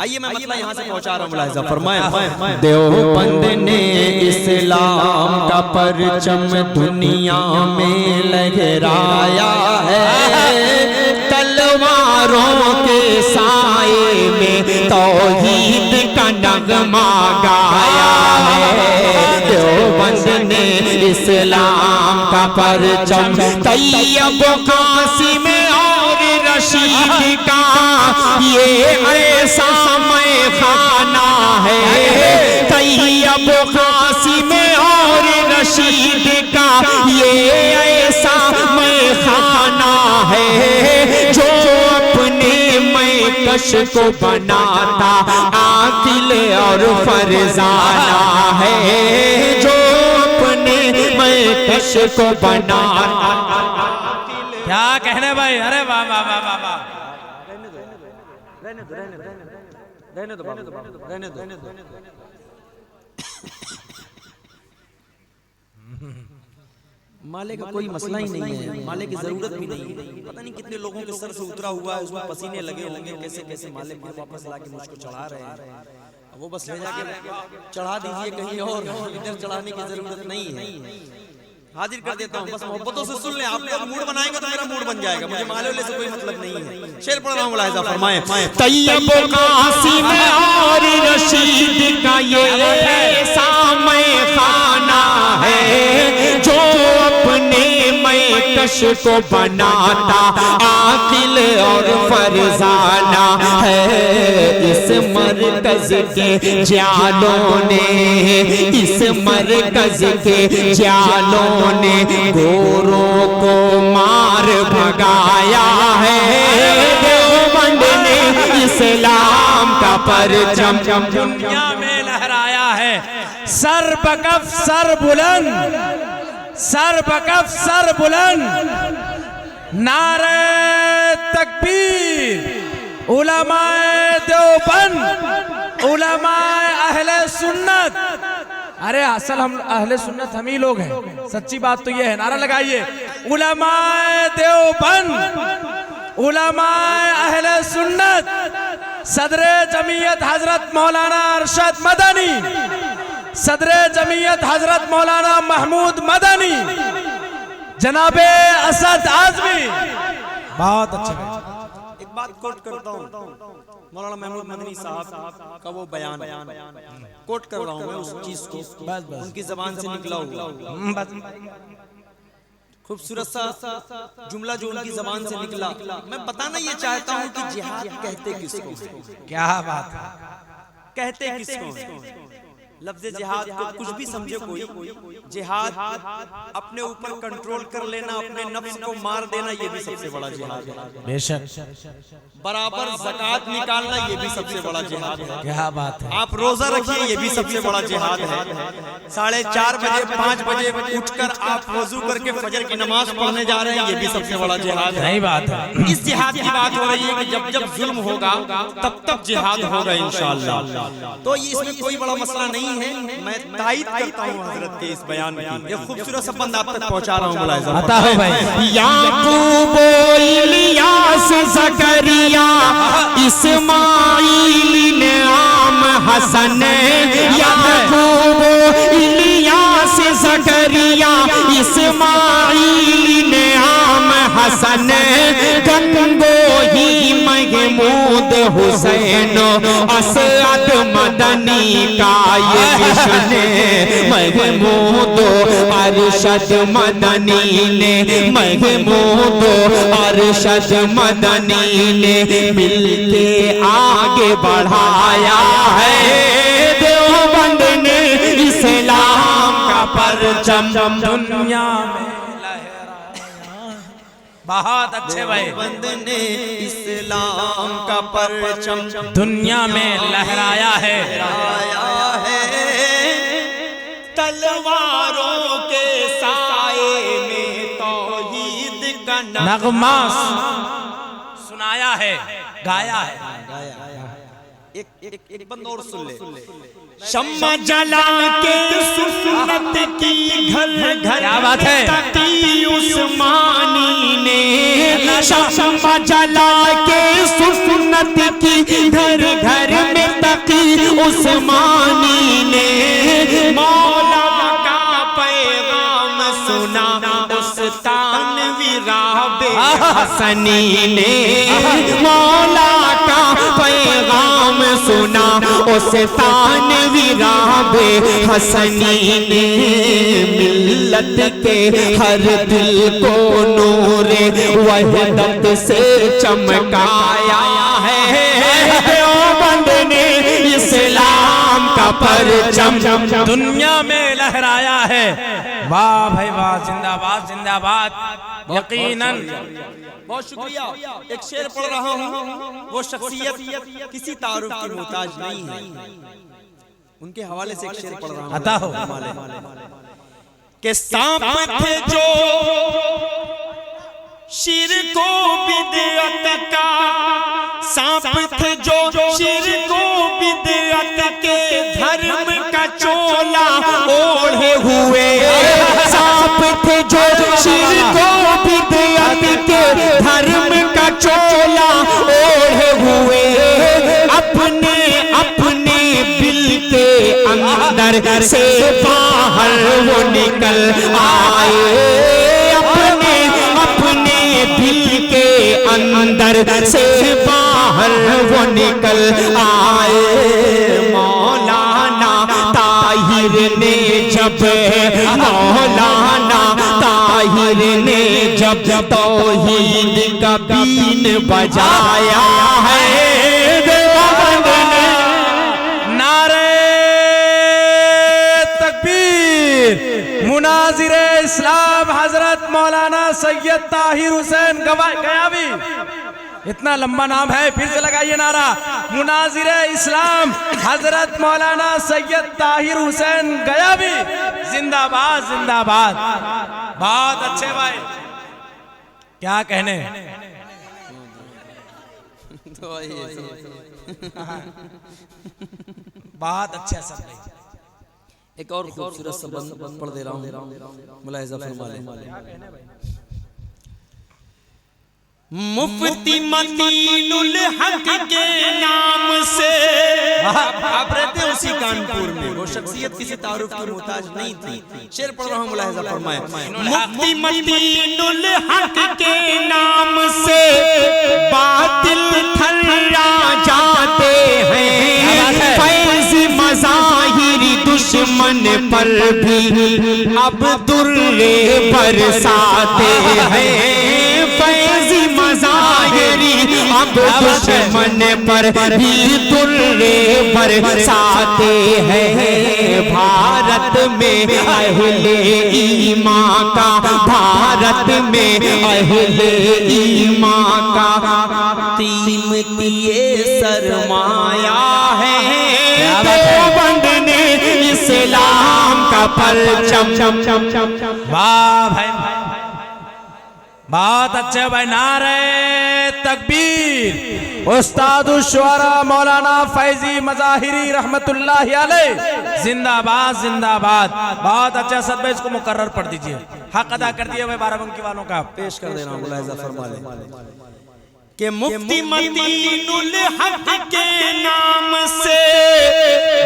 आइए मैं मतलब यहाँ से पहुँचा रहा हूँ, मुलाहिजा फरमाएं। देवबंद ने इस्लाम का परचम दुनिया में लहराया है, तलवारों के साए में तौहीद का नगमा गाया है। देवबंद ने इस्लाम का परचम तैयब कासिम और रशीद का ये ऐसा मैं खाना है, तैयब कासिम और रशीद का ये ऐसा मैं खाना है, जो अपने मैं कश को बनाता आकिल और फरजाना है, जो अपने मैं कश को बनाता। क्या कहने भाई, अरे वाह वाह वाह वाह वाह। माले का कोई मसला ही नहीं है, माले की जरूरत भी नहीं है। पता नहीं कितने लोगों के सर से उतरा हुआ है, उसमें पसीने लगे होंगे, कैसे कैसे माले फिर वापस लाके मुझको चढ़ा रहे हैं। वो बस ले जाके चढ़ा दीजिए कहीं और, इधर चढ़ाने की जरूरत नहीं है। हाजिर कर देता हूँ, बस मोहब्बतों से सुन लें। आप लोग मूड बनाएंगे तो मेरा मूड बन जाएगा, मुझे माले वाले से कोई मतलब नहीं है। शेर पढ़ रहा हूँ, मुलाहिजा फरमाएं। तैयब कासिम और रशीद का ये सामे खाना है, जो अपने मैं कश को बनाता आकिल और फरजाना है। इस मरकज के जालों ने, इस मरकज के जालों ने गोरों को मार भगाया है। देवबंद ने इस्लाम का परचम दुनिया में लहराया है। सर बकफ सर बुलंद, सर बकफ सर बुलंद, नारे तकबीर, उलमाए देवबंद, उलमाए अहले सुन्नत। अरे असल हम अहले सुन्नत हम ही लोग हैं, सच्ची बात तो ये है। नारा लगाइए, उलमाए देवबंद, उलमाए अहले सुन्नत, सदरे जमीयत हजरत मौलाना अरशद मदनी, सदरे जमीयत हजरत मौलाना महमूद मदनी, जनाबे असद आजमी। बहुत अच्छा। एक बात कोट करता हूँ, मौलाना महमूद मदनी साहब का वो बयान कोट कर रहा हूँ मैं, उस चीज को उनकी जबान से निकला हुआ खूबसूरत सा जुमला जो उनकी जबान से निकला। मैं बताना ये चाहता हूँ कि जिहाद कहते किसको, क्या बात है, कहते किसको। लफ्ज़ जिहाद को कुछ भी समझे कोई, जिहाद अपने ऊपर कंट्रोल कर लेना, अपने नफ्स को मार देना, ये भी सबसे बड़ा जिहाद है। बेशक। बराबर ज़कात निकालना, ये भी सबसे बड़ा जिहाद है। क्या बात है। आप रोजा रखिए, ये भी सबसे बड़ा जिहाद है। 4:30 बजे 5 बजे उठकर आप वजू करके फजर की नमाज पढ़ने जा रहे हैं, ये भी सबसे बड़ा जिहाद है। सही बात है। इस जिहाद की बात हो रही है कि जब जब जुल्म होगा तब तब जिहाद होगा इंशाअल्लाह। तो ये इसमें कोई बड़ा मसला नहीं है। मैं तायीद करता हूँ हजरत के इस बयान की। ये खूबसूरत सा बंद आप तक पहुँचा रहा हूँ, मुलाहिजा आता है भाई। याकूब इलियास ज़करिया इस्माईल नाम हसन, याकूब इलियास ज़करिया इस्माईल नाम हसन, गंगोही महमूद हुसैन असद मदनी का ये मिशन, महमूद अरशद मदनी ने, महमूद अरशद मदनी ने मिलके आगे बढ़ाया है। देवबंद ने इस्लाम का परचम दुनिया में बहुत अच्छे भाई। देवबंद ने इस्लाम का परचम दुनिया में लहराया है, आया है। तलवारों के साए में तौहीद का नगमा सुनाया है, गाया है। एक बंद और सुन ले। शम्मा जला के सुन्नत की घर घर, क्या बात है। तकी उस्मानी ने, शम्मा जला के सुन्नत की घर घर में तकी उस्मानी ने, मौला का पैगाम सुना उस तानवी राबे हसनी ने, मौला का पैगाम सुना उस तानवी राबे हसनी ने, मिल्लत के हर दिल को नूरे वहदत से चमकाया है। देवबंद ने इस्लाम का परचम दुनिया में लहराया है। वाह भाई वाह, जिंदाबाद जिंदाबाद। यकीनन। बहुत शुक्रिया। एक शेर पढ़ रहा हूँ, वो शख्सियत किसी तारुफ की मोहताज नहीं है, उनके हवाले से एक शेर पढ़ रहा हूँ। अता हो। कि सांप थे जो शिर को बिदअत का, सांप थे जो शिर को बिदअत के धर्म का चोला ओढ़े हुए, सांप थे जो शिर को बिदअत के धर्म का चोला ओढ़े हुए, अपने अपने बिल के अंदर से बाहर वो निकल आए, अपने अपने दिल के अंदर से बाहर वो निकल आए। मौलाना ताहिर ने जब, मौलाना ताहिर ने जब तौहीद का बीन बजाया है, देवबंद ने नारे तकबीर, मुनाजिरे इस्लाम हजरत मौलाना सैयद ताहिर हुसैन गयावी, इतना लंबा नाम है, फिर से लगाइए नारा, मुनाजिरे इस्लाम हजरत मौलाना सैयद ताहिर हुसैन गयावी, जिंदाबाद जिंदाबाद। बहुत अच्छे भाई, क्या कहने। बहुत अच्छे सब। एक और खूबसूरत सा बंद पढ़ दे रहा हूँ, मुलाहिजा फरमा लें। मुफ्ती मतीनुल हक के नाम से, आप रहते हैं उसी कानपुर में, वो शख्सियत किसी तारुफ की मोहताज नहीं थी। शेर पढ़ रहा हूँ, मुलाहिजा फरमाएं। मुफ्ती मतीनुल हक के नाम से बातिल थर्रा जाते हैं, फैज़ मज़ाहिरी दुश्मन पर भी अब दुर्रे बरसाते हैं, फैज़ मज़ाहिरी अब दुश्मन पर भी दुर्रे बरसाते हैं। भारत में अहले ईमान का, भारत में अहले ईमान का कीमती ये सरमाया है, देवबंद ने इस्लाम का परचम। वाह भाई, बहुत अच्छे भाई, नारे तकबीर। उस्तादुश शुअरा मौलाना फैजी मज़ाहिरी रहमतुल्लाहि अलैह, जिंदाबाद जिंदाबाद। बहुत अच्छा सदबे, इसको मुकर्रर पढ़ दीजिए, हक अदा कर दिए हुए बाराबंकी वालों का पेश कर देना, मुलाहिजा फरमा लें। कि मुफ्ती मतीनुल हक के नाम से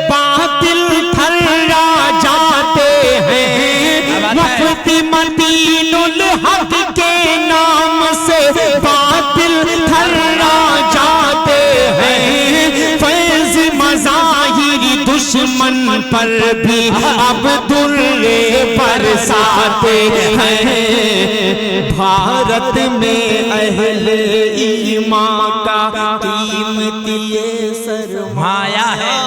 बातिल थर्रा जाते हैं, मुफ्ती मतीनुल हक के नाम से बातिल थर्रा जाते हैं, फैज़ मज़ाहिरी दुश्मन पर भी अब दुर्रे बरसाते हैं। भारत में अहले ईमान का कीमती ये सरमाया है,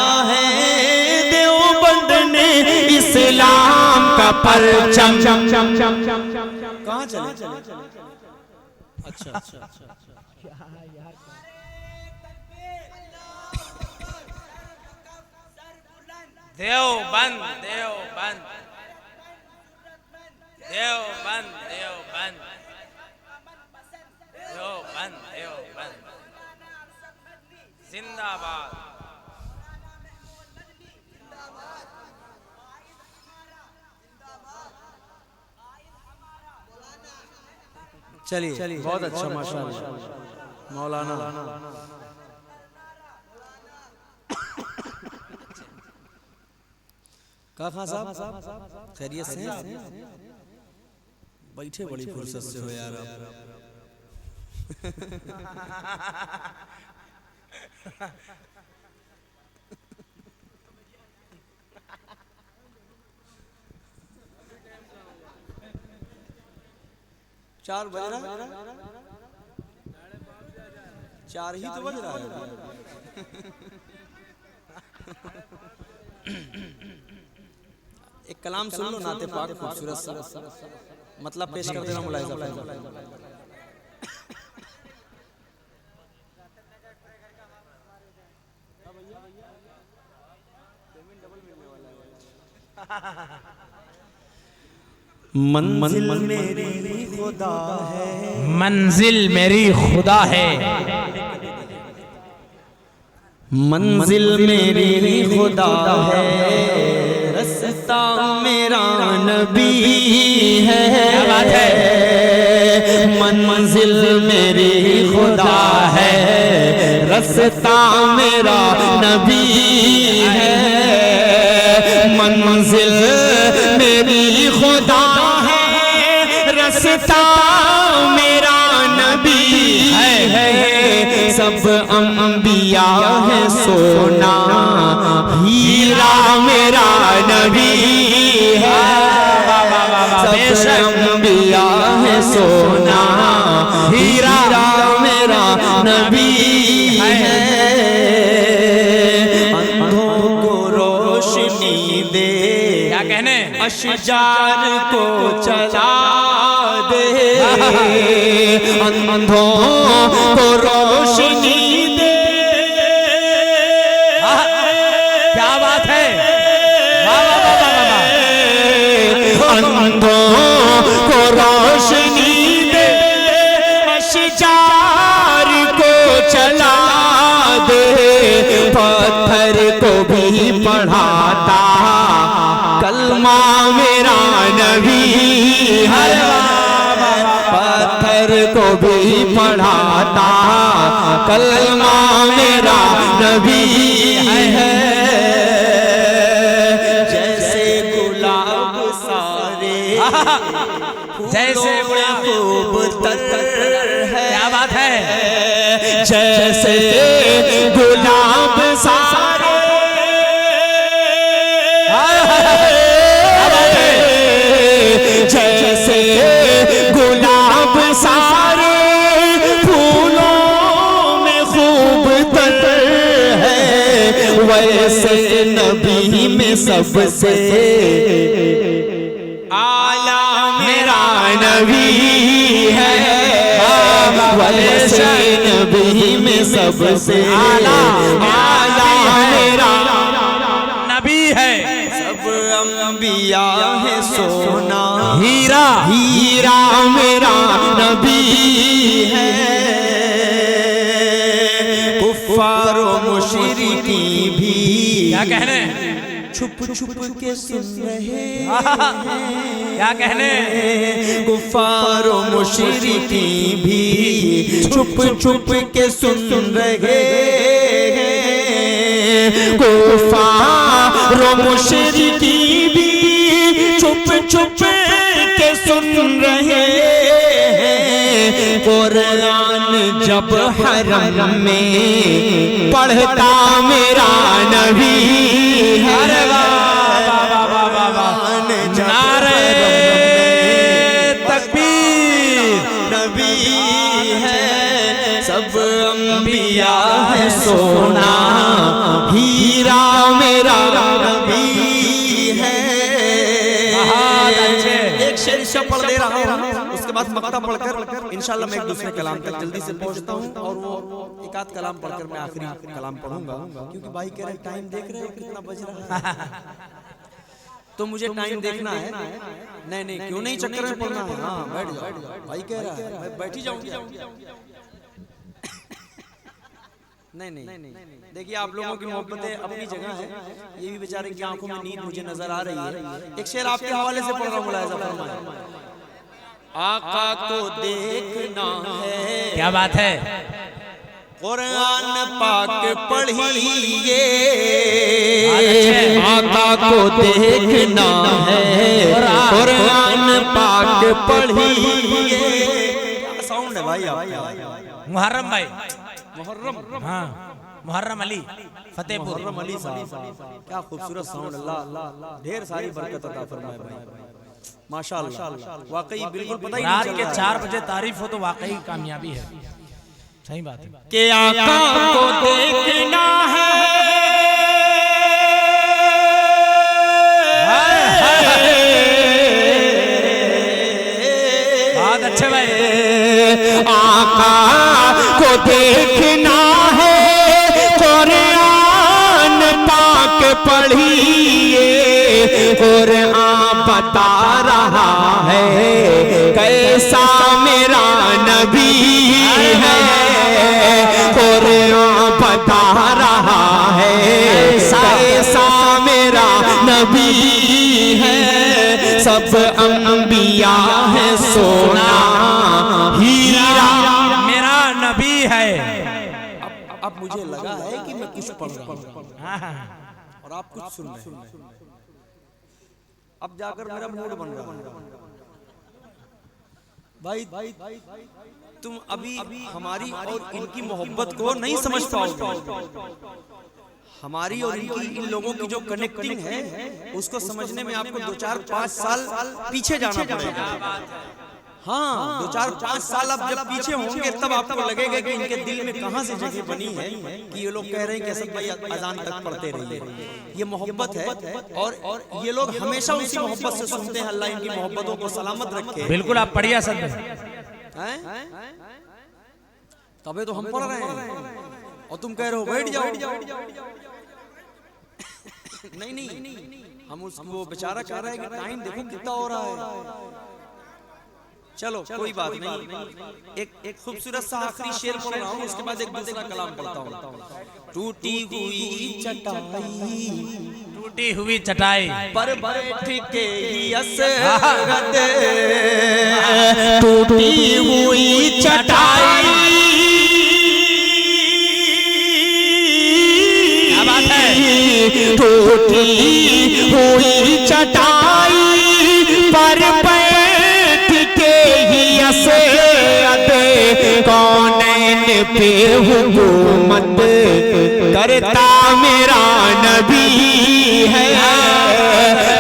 देवबंद ने इस्लाम का परचम। कहाँ चले? अच्छा देवबंद देवबंद देवबंद देवबंद देवबंद देवबंद, जिंदाबाद। चलिए, बहुत अच्छा, माशाअल्लाह मौलाना। खां साहब खैरियत से बैठे, बड़ी फुर्सत से हो यार आप। चार बज रहा, 4 ही तो बज रहा है। एक कलाम सुन लो, नाते पाक खूबसूरत सा, मतलब पेश कर देना मुलाहिजा फरमा। मंजिल मेरी खुदा है, मंजिल मेरी खुदा है, मंजिल मेरी खुदा है, रास्ता मेरा नबी है। क्या बात है? मंजिल मेरी खुदा है, रास्ता मेरा नबी है। मंजिल मेरी खुदा है, रास्ता मेरा नबी है। सब अंबिया है सोना, हीरा मेरा नबी है। सब अंबिया है सोना, हीरा मेरा नबी है। अंधों को रोशनी दे, क्या कहने, अशजार को चला दे। अंधों को रोशनी दे। क्या बात है, अंधों को रोशनी दे, अशजार को चला दे। पत्थर को भी पढ़ाता कलमा मेरा नबी है। पत्थर को भी पढ़ाता कलमा मेरा नबी है। जैसे गुलाब सारे जैसे खूब तर है। क्या बात है, जैसे गुलाब सारे जैसे गुलाब सारे फूलों में खूब तर है। वैसे नबी में सबसे आला मेरा नबी है। वैसे नबी में सबसे आला मेरा नबी है। सब अंबिया है सोना, हीरा हीरा मेरा नबी है। कुफ्फार और मुशरिकी भी क्या कहने, छुप छुप के सुन रहे। क्या कहने, कुफ्फार और मुशरिकी भी छुप छुप के सुन रहे। कुफ्फार और मुशरिकी भी छुप छुप के सुन रहे। कुरान जब हरम में पढ़ता मेरा नबी है। नारे तकबीर, नबी है। सब अंबिया है सोना, हीरा मेरा नबी है। एक शेर पढ़ दे रहा हूँ, उसके बाद मक्ता पढ़कर इंशाल्लाह मैं एक दूसरे कलाम तक जल्दी से पहुंचता हूँ। और वो एक आध कलाम पढ़कर मैं आखिरी कलाम पढ़ूंगा, क्योंकि भाई कह रहे टाइम देख रहे हो कितना बज रहा है। तो मुझे टाइम देखना है। नहीं नहीं, क्यों नहीं, चक्कर में पढ़ना है। हाँ बैठ जाओ, भाई कह रहा है मैं बैठ ही जाऊंगी। नहीं नहीं, देखिए आप लोगों की मोहब्बतें अपनी जगह है। ये भी बेचारे की आंखों में नींद मुझे नजर आ रही है। एक शेर आपके हवाले से पढ़ रहा हूँ, मुलाहिजा फरमाएं। आका को देखना है, क्या बात है, कुरान पाक पढ़िए। आका को देखना है, कुरान पाक पढ़िए। साउंड है भाई आपका। मुहर्रम भाई, मुहर्रम, हाँ मुहर्रम अली फतेहपुर। मुहर्रम अली साहब, क्या खूबसूरत साउंड। अल्लाह ढेर सारी बरकत अता फरमाए भाई, माशाअल्लाह। वाकई बिल्कुल पता ही रात नहीं के चल 4 बजे तारीफ हो तो वाकई कामयाबी है। सही बात है कि आका को देखना है, आका को देखना है, कुरान पाक पढ़िए, कुरान बता रहा है कैसा मेरा नबी है, कुरान बता रहा है कैसा मेरा नबी है। सब अंबिया है सोना हीरा मेरा नबी है। अब मुझे लगा है कि मैं कुछ पढ़ रहा हूँ और आप कुछ सुन रहे हैं। अब जाकर मेरा मूड बन रहा है। भाई तुम अभी हमारी और इनकी मोहब्बत को नहीं समझ पाओगे। हमारी और इनकी, इन लोगों की जो कनेक्टिंग है उसको समझने में आपको 2-4-5 साल पीछे जाना पड़ेगा। हाँ, 2-4-5 साल आप जब पीछे होंगे तब आपको लगेगा कि इनके दिल में कहां से जगह बनी है कि ये लोग कह रहे हैं कि असद भाई अजान तक पढ़ते रहिए। ये मोहब्बत है और ये लोग हमेशा उसी मोहब्बत से सुनते हैं। अल्लाह इनकी मोहब्बतों को सलामत रखे। बिल्कुल, आप पढ़िए असद भाई। तबे तो हम पढ़ रहे हैं और तुम कह रहे हो बैठ जाओ। नहीं, हम उसको बेचारा कह रहे हैं कि टाइम देखो कितना हो रहा है। चलो कोई बात नहीं, एक खूबसूरत सा आखिरी शेर पढ़ रहा हूँ, उसके बाद एक दूसरा कलाम पढ़ता हूँ। टूटी हुई चटाई पर बैठ के ही असरत, टूटी हुई चटाई टूटी हुई चटाई पर बैठ के ही असरत, कौनैन पे हुकूमत करता मेरा नबी है,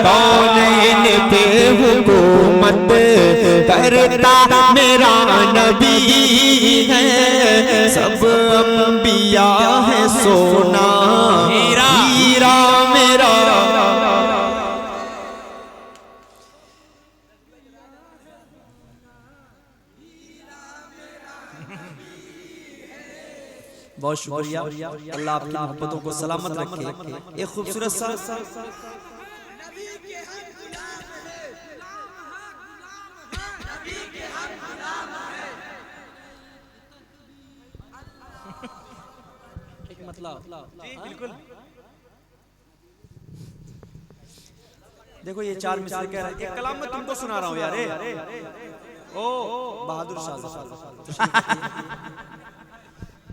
कौनैन पे हुकूमत करता मेरा नबी है। सब अंबिया है सोना हीरा मेरा। बहुत शुक्रिया, अल्लाह आपकी मोहब्बतों को सलामत रखे। एक खूबसूरत सा बिल्कुल। देखो ये 4 मिसरे कह रहे हैं, एक कलाम मैं तुमको सुना रहा हूँ यार। ओ बहादुर शाह,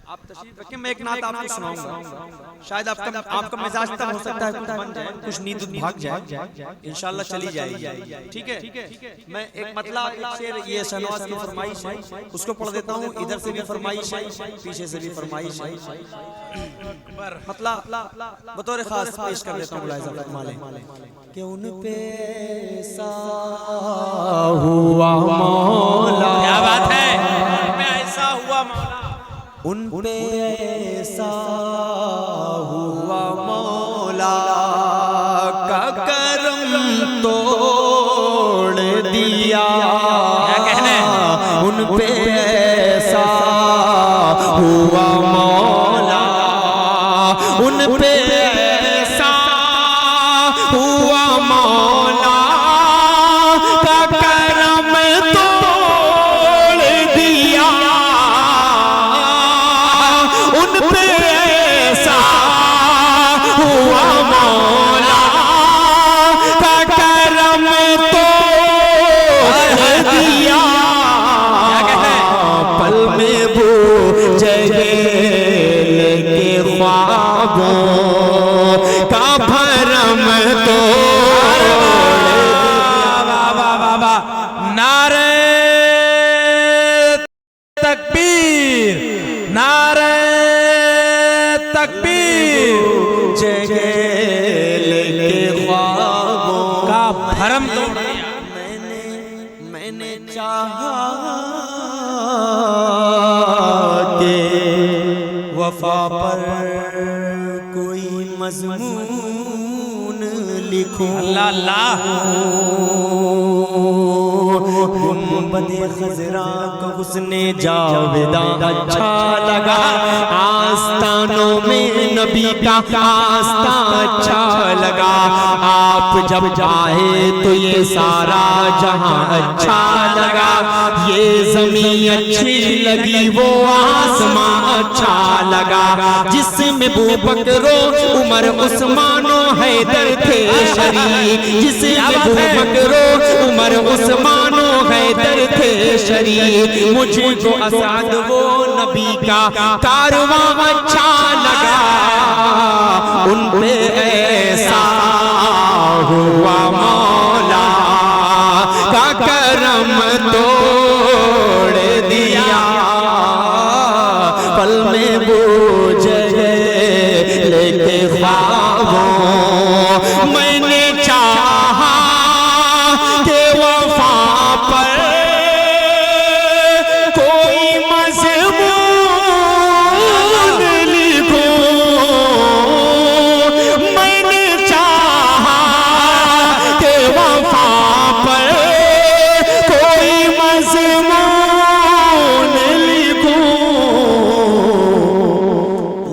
आप तशरीफ रखें, मैं एक नात आपको सुनाऊंगा। शायद आपका मिजाज तब हो सकता है कुछ बन जाए, कुछ नींद भाग जाए, इंशाल्लाह चली जाएगी। ठीक है, मैं एक मतलब एक शेर, ये शहनवाज की फरमाइश है, उसको पढ़ देता हूँ। इधर से भी फरमाइश है, पीछे से भी फरमाइश है। मतलब बतौर खास पेश कर देता हूँ मुलाहिज़ा फरमाले कि उन पे ऐसा हुआ मौला, क्या बात है, ऐसा हुआ मौला, उन पे ऐसा हुआ मौला का करम तोड़ दिया। क्या कहने, उन पे ऐसा हुआ मौला, उन पे ऐसा हुआ मौला का करम तोड़ दिया। उन पे ऐसा हुआ मौला का करम तोड़ दिया। पल में वो जगह लेके ख्वाबों का भरम तो नारे तकबीर, नारे तकबीर, जगह लेके ख्वाबों का भरम तोड़ दिया। मैंने चाहा के वफा पर कोई मज़मून लिखूं, अल्लाह अल्लाह, गुंबदे खजरा को हुस्ने जावेदा अच्छा लगा, आस्तानों में नबी का आस्था अच्छा लगा। आप जब आए तो ये सारा जहां अच्छा लगा, ये जमीन अच्छी लगी वो आसमां अच्छा लगा। जिसमें अबू बकरो उमर उस्मानो हैदर थे शरीक, जिसमें अबू बकरो उमर उस्मानो हैदर थे शरीक। मुझको असद वो नबी का कारवां अच्छा लगा, उन पे ऐसा हुआ मौला का करम तोड़ दिया, पल में बूझ गए लेके ख्वाबों। मैंने चाहा कि वफा पर कोई मज़मून लिखूं, मैंने चाहा कि वफा पर कोई मज़मून लिखूं।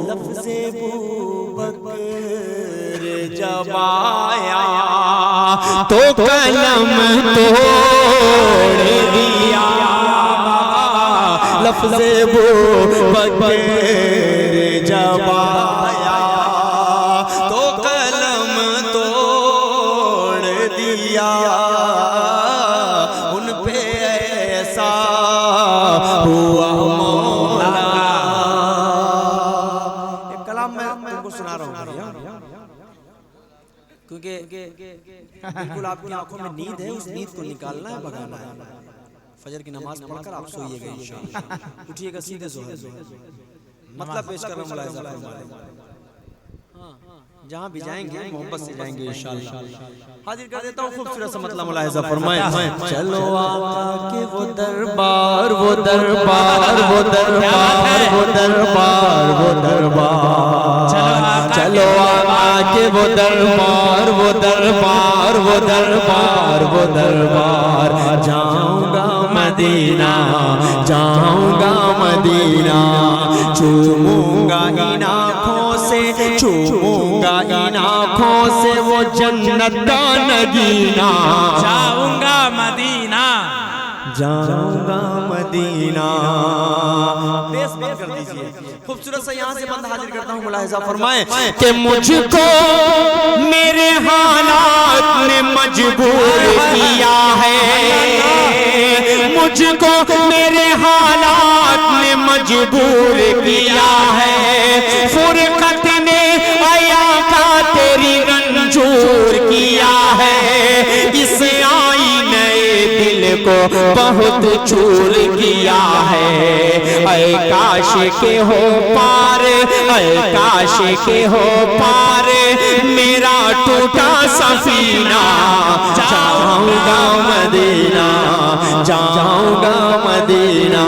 लफ्ज़े बू बकर जब आया तो कलम तोड़ दिया, लफ्ज़े बू बकर जब आया तो कलम तोड़ दिया, उन पे ऐसा हुआ मौला। एक कलाम मैं तुमको सुना रहा हूँ क्योंकि बिल्कुल आपकी आंखों में नींद है, उस नींद को निकालना है, भगाना है। फजर की नमाज पढ़कर आप सोइएगा इंशाअल्लाह। उठिएगा सीधे सोइए, मतलब पेश कर रहा हूँ मुलाहिज़ा फरमाएं। जहाँ भी जाएंगे मोहब्बत से जाएंगे इंशाअल्लाह। हाजिर कर देता हूँ खूबसूरत सा मतलब मुलाहिज़ा फरमाएं। चलो आका के वो दरबार, वो दरबार, वो दरबार, वो दरबार, वो दरबार। चलो आका के वो दरबार, वो दरबार, वो दरबार, वो दरबार। जाऊंगा मदीना, जाऊंगा मदीना, चूमूंगा इन आँखों से, चूमूंगा इन आँखों से वो जन्नत का नगीना। जाऊंगा मदीना, जाऊंगा मदीना। बेस बंद कर दीजिए, खूबसूरत सा यहाँ से बंद हाजिर करता हूँ मुलाहिज़ा फरमाएं कि मुझको मेरे हालात ने मजबूर किया है, मुझको मेरे हालात ने मजबूर किया है। फुरकत ने आया का तेरी रंजूर किया है, इस आईने दिल को बहुत चूर किया है। ऐ काश के हो पार, ऐ काश के हो पार मेरा टूटा सफीना। जाऊंगा मदीना, जाऊंगा मदीना।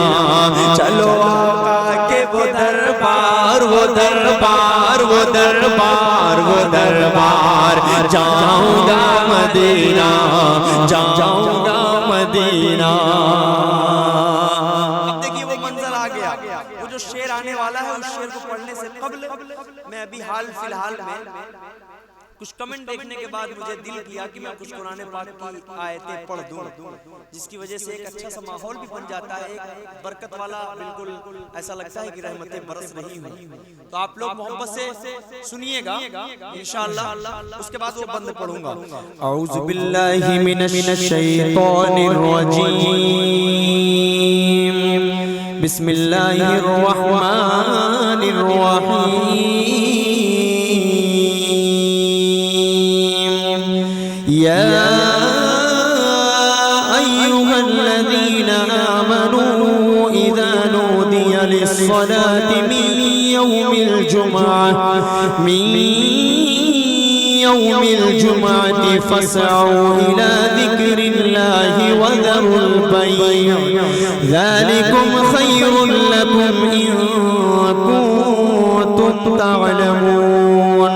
चलो आका के वो दरबार, वो दरबार, वो दरबार, वो दरबार। जाऊंगा मदीना, जाऊंगा मदीना। अब देखिए वो मंजर आ गया, वो जो शेर आने वाला है उस शेर को पढ़ने से कबल मैं अभी हाल फिलहाल में कुछ कमेंट देखने के बाद मुझे दिल किया कि मैं कुछ कुरान पाक की आयतें पढ़ दूं, जिसकी वजह से एक अच्छा सा माहौल भी बन जाता है, एक बरकत वाला, बिल्कुल ऐसा लगता है कि रहमतें बरस रही हों। तो आप लोग मोहब्बत से सुनिएगा इंशाअल्लाह, उसके बाद वो बंद पढ़ूंगा। औज़ु बिल्लाहि मिनश शैतानिर रजीम, बिस्मिल्लाहिर रहमानिर रहीम। या अय्युहल्लज़ीना आमनू इज़ा नूदिया लिस्सलाति मिन यौमिल जुमअति फस्अऊ इला ज़िक्रिल्लाहि व ज़रुल बैअ ज़ालिकुम खैरुल लकुम इन कुंतुम तअलमून।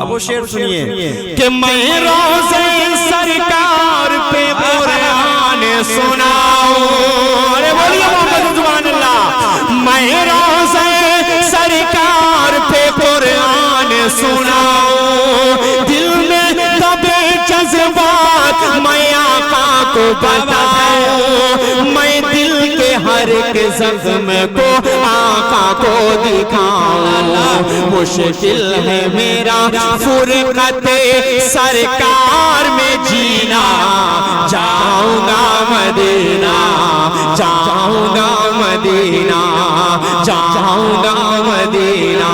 अब वो शेर सुनिए कि मैं रोज़े सरकार पे कुरान सुनाऊं अरे बोलिए मोहम्मद सुभान अल्लाह मैं रोज़े सरकार पे कुरान सुनाऊं दिल में दबे जज्बात मैं आका को बताऊं मैं दिल के हर एक ज़ख्म को आका को दिखाऊं मुश्किल है मेरा फुरकते सरकार में जीना जाऊंगा मदीना जाऊंगा मदीना जाऊंगा मदीना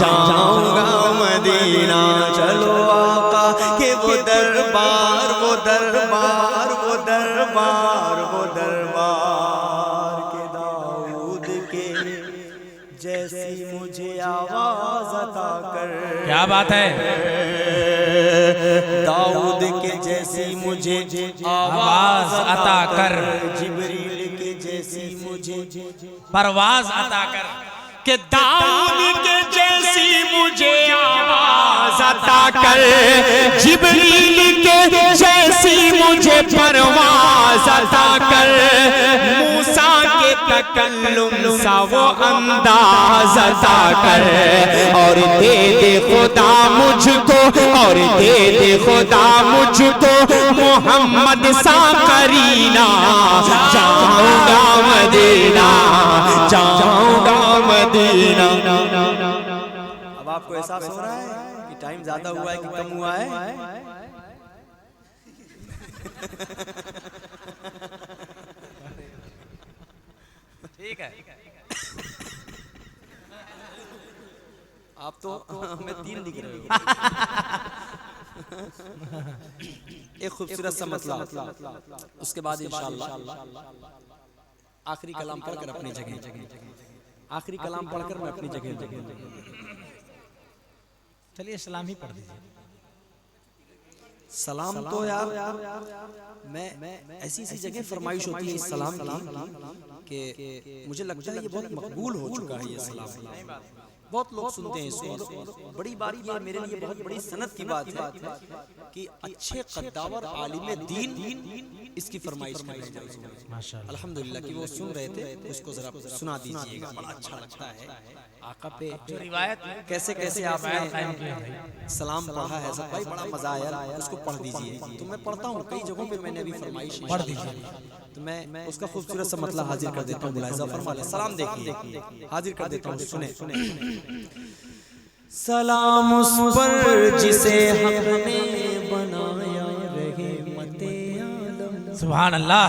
जाऊंगा मदीना चलो आका के वो दरबार वो दरबार वो दरबार वो दरबार के दाऊद के जैसी मुझे आवाज अता कर क्या बात है दाऊद के जैसी मुझे आवाज अता कर जिब्रील के जैसी मुझे परवाज अता कर के दाऊद के जैसी मुझे आवाज अता कर जिब्रील के जैसी मुझे परवाज अता कर मूसा के तकल्लुम सा वो अंदाज अता कर और दे दे खुदा मुझको और दे दे खुदा मुझको मोहम्मद सा करीना जाऊंगा मदीना जाऊंगा मदीना। अब आपको एहसास हो रहा है कि टाइम ज्यादा हुआ है कि कम हुआ है? ठीक है आप तो हमें 3 दिख रहे हो। एक खूबसूरत सा मतला उसके बाद इंशाअल्लाह आखिरी कलाम पढ़कर अपनी जगह आखिरी कलाम पढ़कर मैं अपनी जगह चलिए सलाम ही पढ़ दीजिए। सलाम तो यार मैं ऐसी जगह फरमाइश होती है इस सलाम की कि मुझे लगता है ये बहुत मकबूल हो चुका है ये सलाम। बहुत लोग सुनते हैं इसको। बड़ी बात ये मेरे लिए बहुत बड़ी सनत की बात है कि अच्छे कद्दावर आलिम दीन इसकी फरमाइश कर रहे हैं माशाअल्लाह अल्हम्दुलिल्लाह कि वो सुन रहे थे उसको जरा सुना दीजिएगा। बड़ा अच्छा लगता है आका पे जो रिवायत कैसे कैसे आपने सलाम पढ़ा है सब भाई बड़ा मजा आया उसको पढ़ दीजिए। तो मैं पढ़ता हूँ कई जगहों पे मैंने अभी फरमाइश पढ़ दीजिए तो मैं उसका खूबसूरत सा मतलब हाजिर कर देता हूँ। मुलाहिज़ा फरमाइए सलाम देखिए हाजिर कर देता हूँ सुने सलाम उस पर जिसे हमने बनाया रहे मते आलम सुभान अल्लाह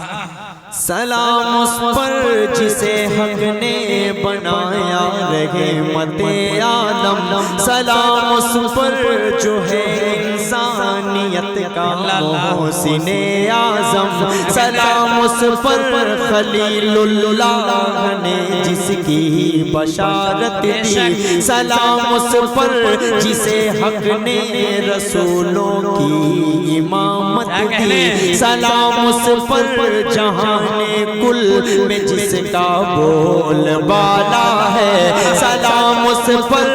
सलाम उस पर जिसे हक ने बनाया रहे मते आलम सलाम उस पर जो है इंसानियत का मोहसिने आज़म, सलाम उस पर खलीलुल्लाह ने जिसकी बशारत दी, सलाम उस पर जिसे हक ने रसूलों की इमामत दी, सलाम उस पर जहाने कुल में जिसका बोल बाला है, सलाम उस पर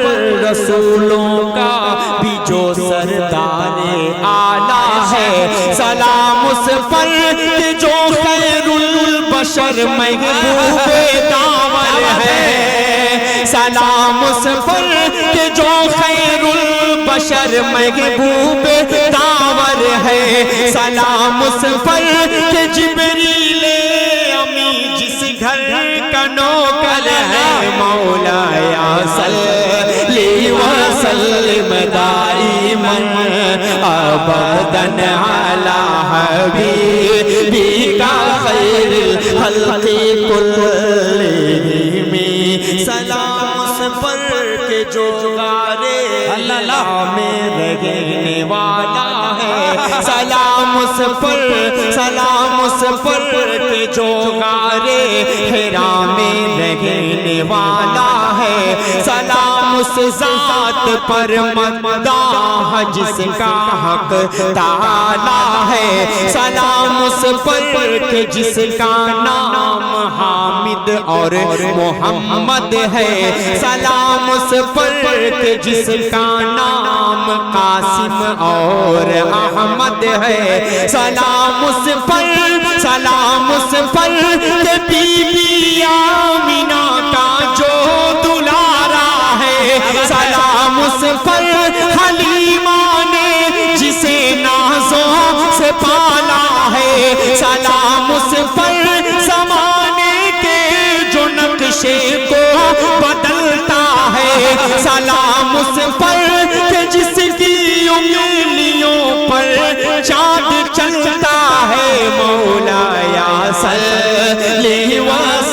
रसूलों का भी जो सरदारे आला है, सलाम उस पर जो खैरुल बशर महबूबे दावर है, सलाम उस पर जो खैरुल बशर महबूबे दावर है, सलाम उस पर जिब्रील अमी जिस घर का नौकर है, मौलाया सल्ली व सल्लिम दाइमन अबदन अला हबीबिका खैरिल खल्क़ि कुल्लिहिम, सलाम उस पर के जो गारे अल्लाह में रहने वाला है, सलाम उस पर के जो गारे हिरा में रहने वाला है, सलाम उस ज़ात पर मद्दाह जिसका हक ताला है, सलाम उस पर के जिसका नाम हामिद और मोहम्मद है, सलाम उस पर के जिसका नाम कासिम और अहमद है, सलाम उस पर के बीबी आमिना का जो दुलारा है, सलाम उस पर हलीमा ने जिसे नाज़ों से पाला है, सलाम उस पर ज़माने के जो नक्शे को बदलता है, सलाम उस पर के जिसकी उंगलियों पर चाँद चलता है, मौलाया सल्ली व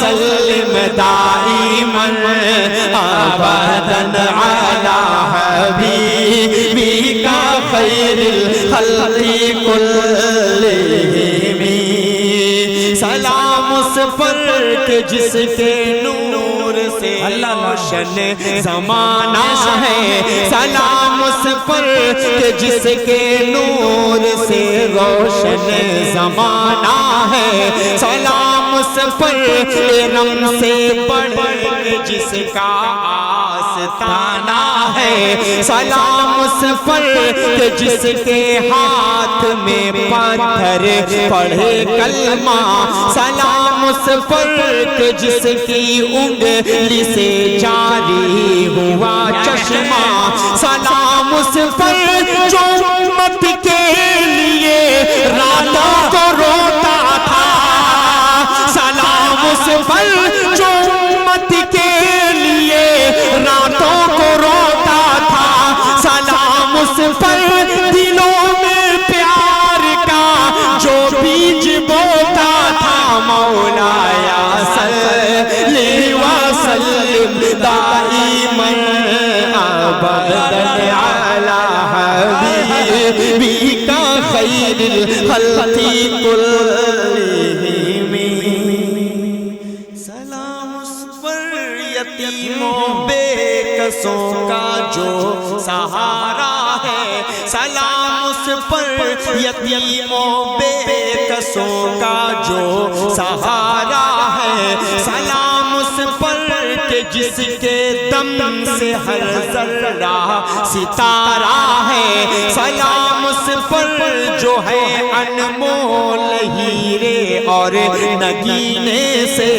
सल्लिम दाइमन अबदन अला हबीबिका खैरिल खल्क़ि कुल्लिहिम, सलाम उस पर के जिसके नूर से रोशन ज़माना है, सलाम उस पर के जिसके नूर से रोशन ज़माना है, सलाम उस पर रम से बढ़ के जिसका आस्ताना है, सलाम उस पर के जिसके हाथ में पत्थर पढ़े कलमा, सलाम उस पर के जिसकी उंगली से जारी हुआ चश्मा, सलाम उस पर जो उम्मत के लिए रातों को रोता था, सलाम उस पर जो उम्मत के लिए रातों को रोता था, सलाम उस पर दिलों में प्यार का जो बीज बोता था, मौलाया सल्ली व सल्लिम दाइमन अबदन अला हबीबिका खैरिल खल्क़ि कुल्लिहिम, सलाम उस पर यतीमों बेकसों का जो सहारा है, सलाम उस पर यतीमों बेकसों का जो सहारा है, सलाम उस पर के जिसके दम से हर जर्रा सितारा है, सलाम उस पर जो है अनमोल हीरे और नगीने से,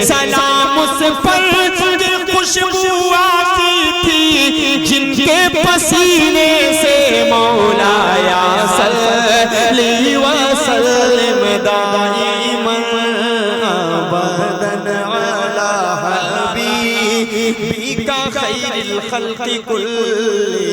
सलाम उस पर खुशबू आती थी जिनके पसीने से, मौलाया सल्ली व सल्लिम दाइमन अबदन अला हबीबिका खैरिल खल्क़ि कुल्लिहिम।